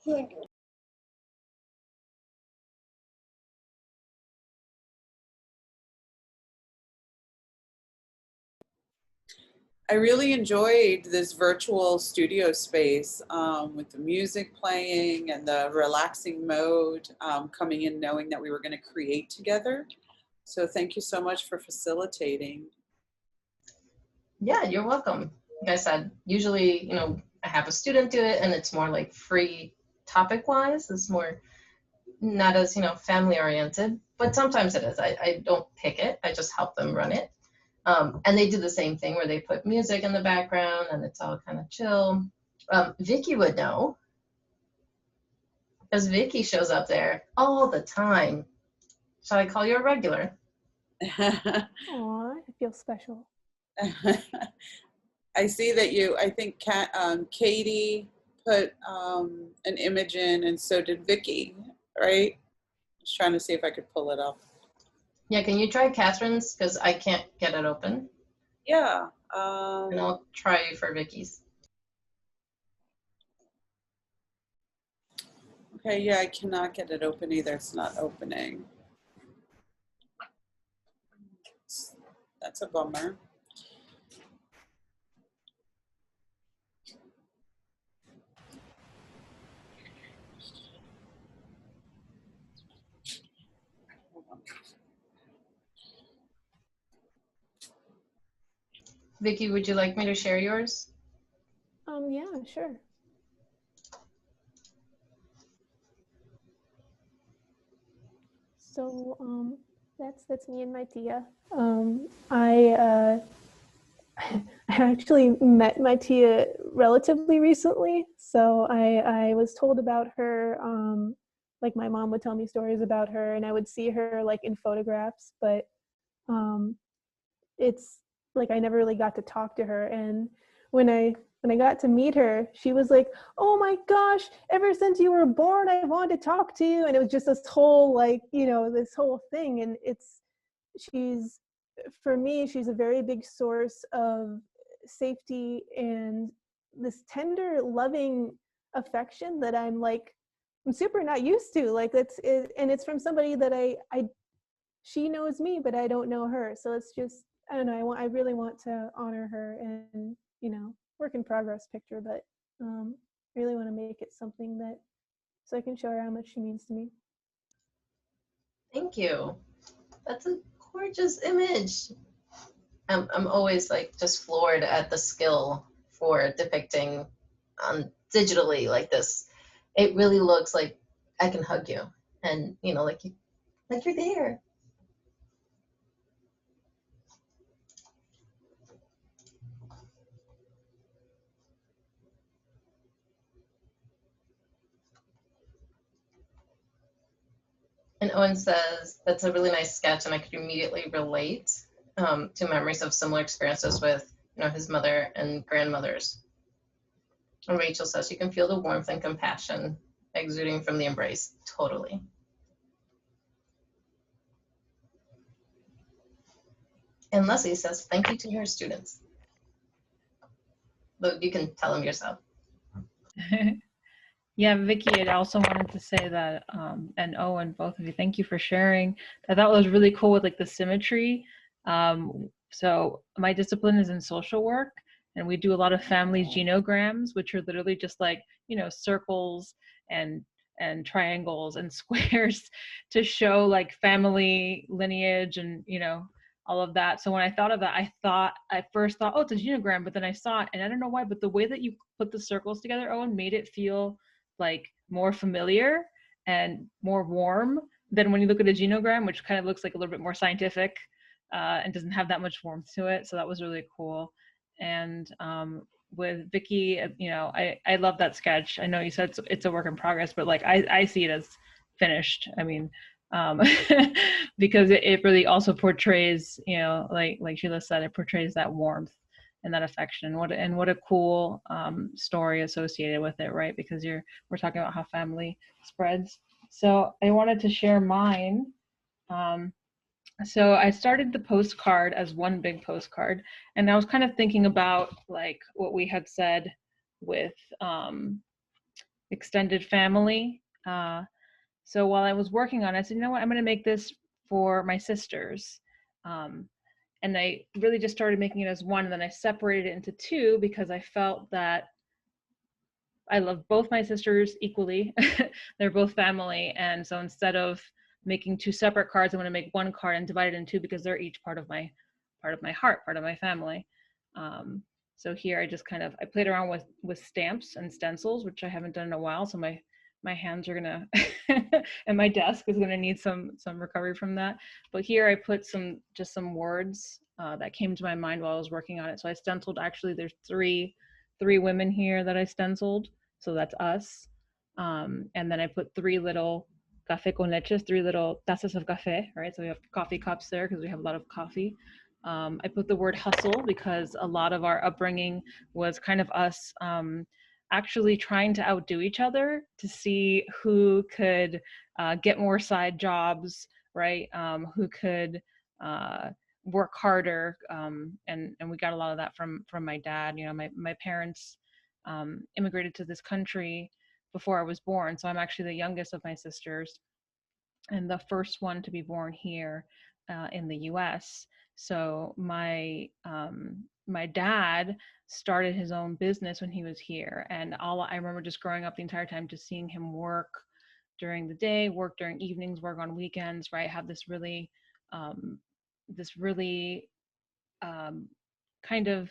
Thank you. I really enjoyed this virtual studio space with the music playing and the relaxing mode, coming in knowing that we were going to create together. So thank you so much for facilitating. Yeah, you're welcome. Like I said, usually, you know, I have a student do it and it's more like free topic wise. It's more not as, you know, family oriented, but sometimes it is. I don't pick it. I just help them run it. And they do the same thing where they put music in the background and it's all kind of chill. Vicky would know, because Vicky shows up there all the time. Shall I call you a regular? Aw, feel special. I see that I think Katie put an image in, and so did Vicky, right? Just trying to see if I could pull it up. Yeah, can you try Catherine's? Because I can't get it open. Yeah. And I'll try for Vicky's. Okay, yeah, I cannot get it open either. It's not opening. That's a bummer. Vicky, would you like me to share yours? Yeah, sure. So that's me and my tia. I actually met my tia relatively recently, so I was told about her. Like my mom would tell me stories about her, and I would see her like in photographs, but it's like I never really got to talk to her. And when I got to meet her, she was like, "Oh my gosh, ever since you were born, I wanted to talk to you." And it was just this whole like, you know, this whole thing. And for me, she's a very big source of safety and this tender, loving affection that I'm super not used to. Like and it's from somebody that she knows me, but I don't know her. So it's just, I don't know. I really want to honor her, and, you know, work in progress picture, but I really want to make it something that, so I can show her how much she means to me. Thank you. That's a gorgeous image. I'm always like just floored at the skill for depicting digitally like this. It really looks like I can hug you, and you know, like you're there. And Owen says, that's a really nice sketch, and I could immediately relate to memories of similar experiences with, you know, his mother and grandmothers. And Rachel says, you can feel the warmth and compassion exuding from the embrace. Totally. And Leslie says, thank you to her students. But you can tell them yourself. Yeah, Vicky, I also wanted to say that, and Owen, both of you, thank you for sharing. I thought it was really cool with like the symmetry. So my discipline is in social work, and we do a lot of family genograms, which are literally just like, you know, circles and triangles and squares to show like family lineage and, you know, all of that. So when I thought of that, I first thought, oh, it's a genogram, but then I saw it, and I don't know why, but the way that you put the circles together, Owen, made it feel like more familiar and more warm than when you look at a genogram, which kind of looks like a little bit more scientific and doesn't have that much warmth to it. So that was really cool. And with Vicky, you know, I love that sketch. I know you said it's a work in progress, but like I see it as finished. I mean, because it really also portrays, you know, like Sheila said, it portrays that warmth and that affection. What a cool story associated with it, right? Because we're talking about how family spreads. So I wanted to share mine. So I started the postcard as one big postcard, and I was kind of thinking about like what we had said with extended family. So while I was working on it, I said, you know what, I'm going to make this for my sisters. And I really just started making it as one, and then I separated it into two because I felt that I love both my sisters equally. They're both family. And so instead of making two separate cards, I'm going to make one card and divide it in two because they're each part of my heart, part of my family. So here I just kind of, I played around with stamps and stencils, which I haven't done in a while. So my hands are gonna, and my desk is gonna need some recovery from that. But here I put just some words that came to my mind while I was working on it. So I stenciled, actually there's three women here that I stenciled. So that's us. And then I put three little café con leches, three little tazas of café, right? So we have coffee cups there because we have a lot of coffee. I put the word hustle because a lot of our upbringing was kind of us actually trying to outdo each other to see who could get more side jobs, right? Who could work harder, and we got a lot of that from my dad. You know, my parents immigrated to this country before I was born, so I'm actually the youngest of my sisters and the first one to be born here in the U.S. So my dad started his own business when he was here, and I remember just growing up the entire time, just seeing him work during the day, work during evenings, work on weekends, right? Have this really kind of,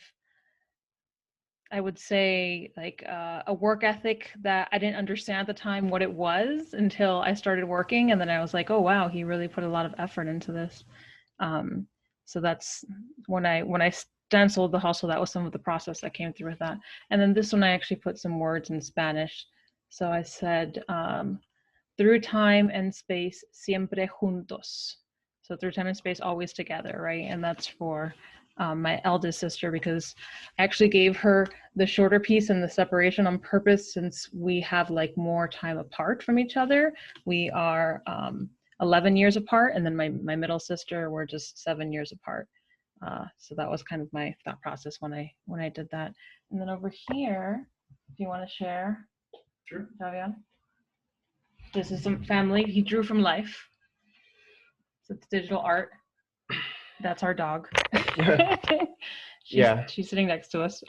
I would say, like a work ethic that I didn't understand at the time what it was until I started working, and then I was like, oh wow, he really put a lot of effort into this. So that's when I stenciled the hustle. That was some of the process that came through with that. And then this one, I actually put some words in Spanish. So I said, through time and space, siempre juntos. So through time and space, always together, right? And that's for my eldest sister, because I actually gave her the shorter piece and the separation on purpose, since we have like more time apart from each other. We are 11 years apart, and then my middle sister, we're just 7 years apart. So that was kind of my thought process when I did that. And then over here, if you want to share, Sure. Javier. This is some family he drew from life. So it's digital art. That's our dog. She's sitting next to us.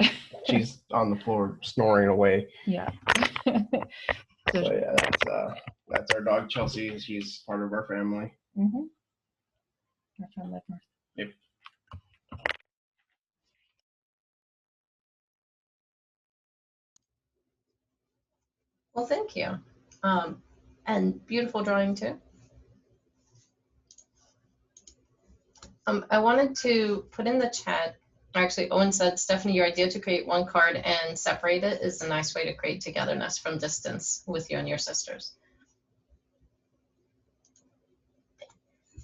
She's on the floor snoring away. Yeah. So yeah, that's our dog Chelsea. She's part of our family. Mm-hmm. Our family. Yep. Well, thank you. And beautiful drawing too. I wanted to put in the chat, actually Owen said, Stephanie, your idea to create one card and separate it is a nice way to create togetherness from distance with you and your sisters.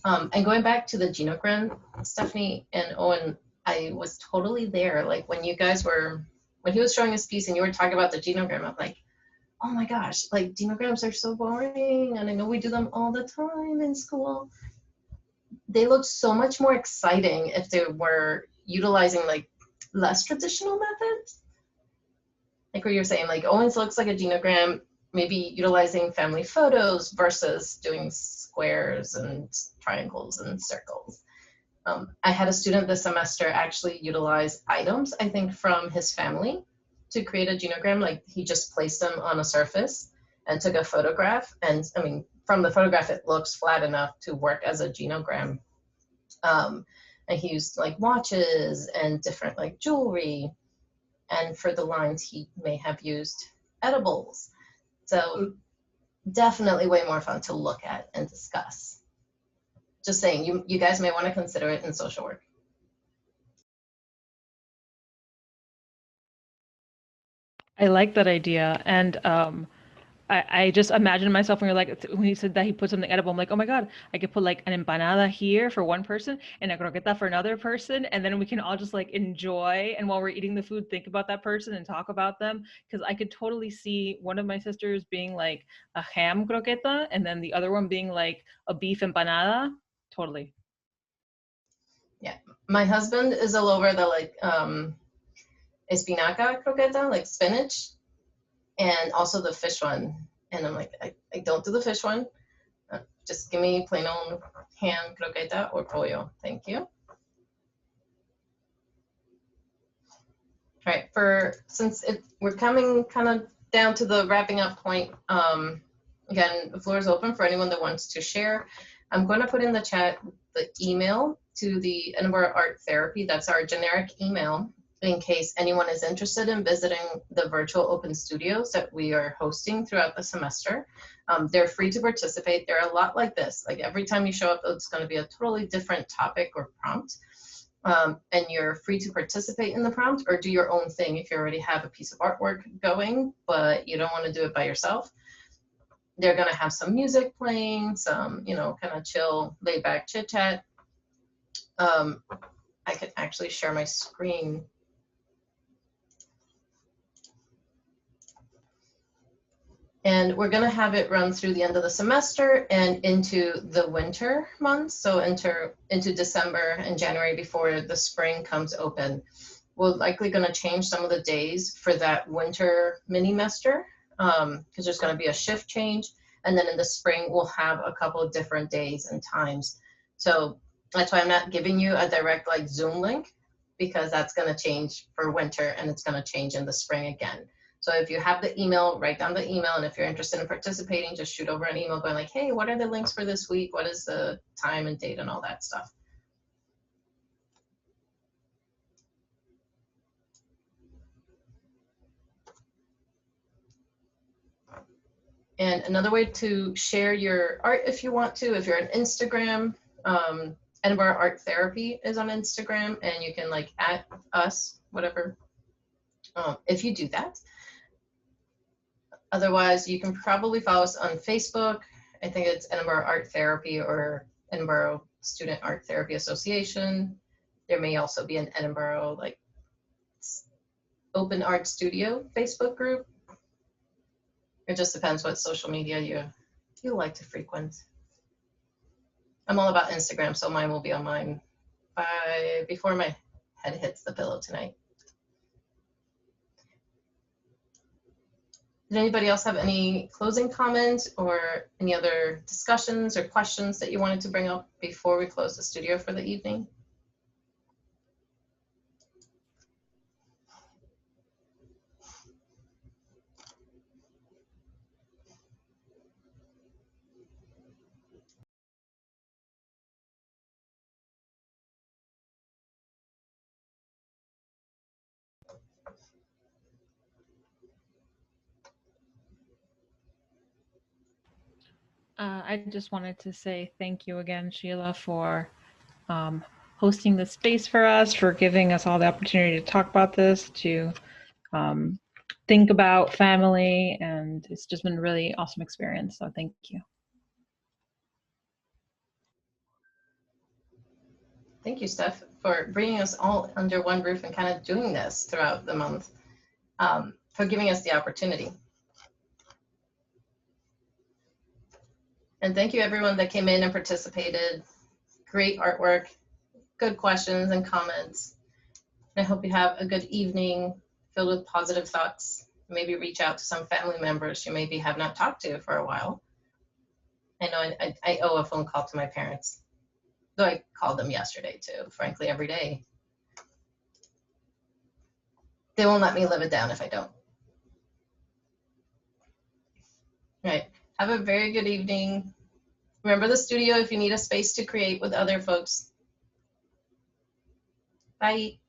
And going back to the genogram, Stephanie and Owen, I was totally there. Like when he was showing his piece and you were talking about the genogram, I'm like, oh my gosh, like genograms are so boring. And I know we do them all the time in school. They look so much more exciting if they were utilizing like less traditional methods. Like what you're saying, like Owens looks like a genogram, maybe utilizing family photos versus doing squares and triangles and circles. I had a student this semester actually utilize items, I think, from his family to create a genogram. Like he just placed them on a surface and took a photograph. And I mean, from the photograph, it looks flat enough to work as a genogram. And he used like watches and different like jewelry. And for the lines, he may have used edibles. So definitely way more fun to look at and discuss. Just saying, you guys may want to consider it in social work. I like that idea. And I just imagine myself when he said that he put something edible, I'm like, oh my God, I could put like an empanada here for one person and a croqueta for another person. And then we can all just like enjoy. And while we're eating the food, think about that person and talk about them. Because I could totally see one of my sisters being like a ham croqueta and then the other one being like a beef empanada. Totally. Yeah. My husband is all over the like espinaca croqueta, like spinach. And also the fish one. And I'm like, I don't do the fish one. Just give me plain old ham croqueta or pollo. Thank you. All right, since we're coming kind of down to the wrapping up point, again, the floor is open for anyone that wants to share. I'm going to put in the chat the email to the Edinburgh Art Therapy. That's our generic email, in case anyone is interested in visiting the virtual open studios that we are hosting throughout the semester. They're free to participate. They're a lot like this. Like every time you show up, it's going to be a totally different topic or prompt. And you're free to participate in the prompt or do your own thing if you already have a piece of artwork going, but you don't want to do it by yourself. They're going to have some music playing, some, kind of chill, laid back chit chat. I could actually share my screen. And we're gonna have it run through the end of the semester and into the winter months. So into December and January before the spring comes open. We're likely gonna change some of the days for that winter mini-mester because there's gonna be a shift change. And then in the spring, we'll have a couple of different days and times. So that's why I'm not giving you a direct like Zoom link, because that's gonna change for winter and it's gonna change in the spring again. So if you have the email, write down the email, and if you're interested in participating, just shoot over an email going like, hey, what are the links for this week? What is the time and date and all that stuff? And another way to share your art if you want to, if you're on Instagram, Edinburgh Art Therapy is on Instagram, and you can like @ us, whatever, if you do that. Otherwise, you can probably follow us on Facebook. I think it's Edinburgh Art Therapy or Edinburgh Student Art Therapy Association. There may also be an Edinburgh like Open Art Studio Facebook group. It just depends what social media you like to frequent. I'm all about Instagram, so mine will be on mine before my head hits the pillow tonight. Did anybody else have any closing comments or any other discussions or questions that you wanted to bring up before we close the studio for the evening? I just wanted to say thank you again, Sheila, for hosting this space for us, for giving us all the opportunity to talk about this, to think about family, and it's just been a really awesome experience. So thank you. Thank you, Steph, for bringing us all under one roof and kind of doing this throughout the month, for giving us the opportunity. And thank you everyone that came in and participated. Great artwork, good questions and comments. And I hope you have a good evening filled with positive thoughts. Maybe reach out to some family members you maybe have not talked to for a while. I know I owe a phone call to my parents, though I called them yesterday too, frankly, every day. They won't let me live it down if I don't. All right, have a very good evening. Remember the studio if you need a space to create with other folks. Bye.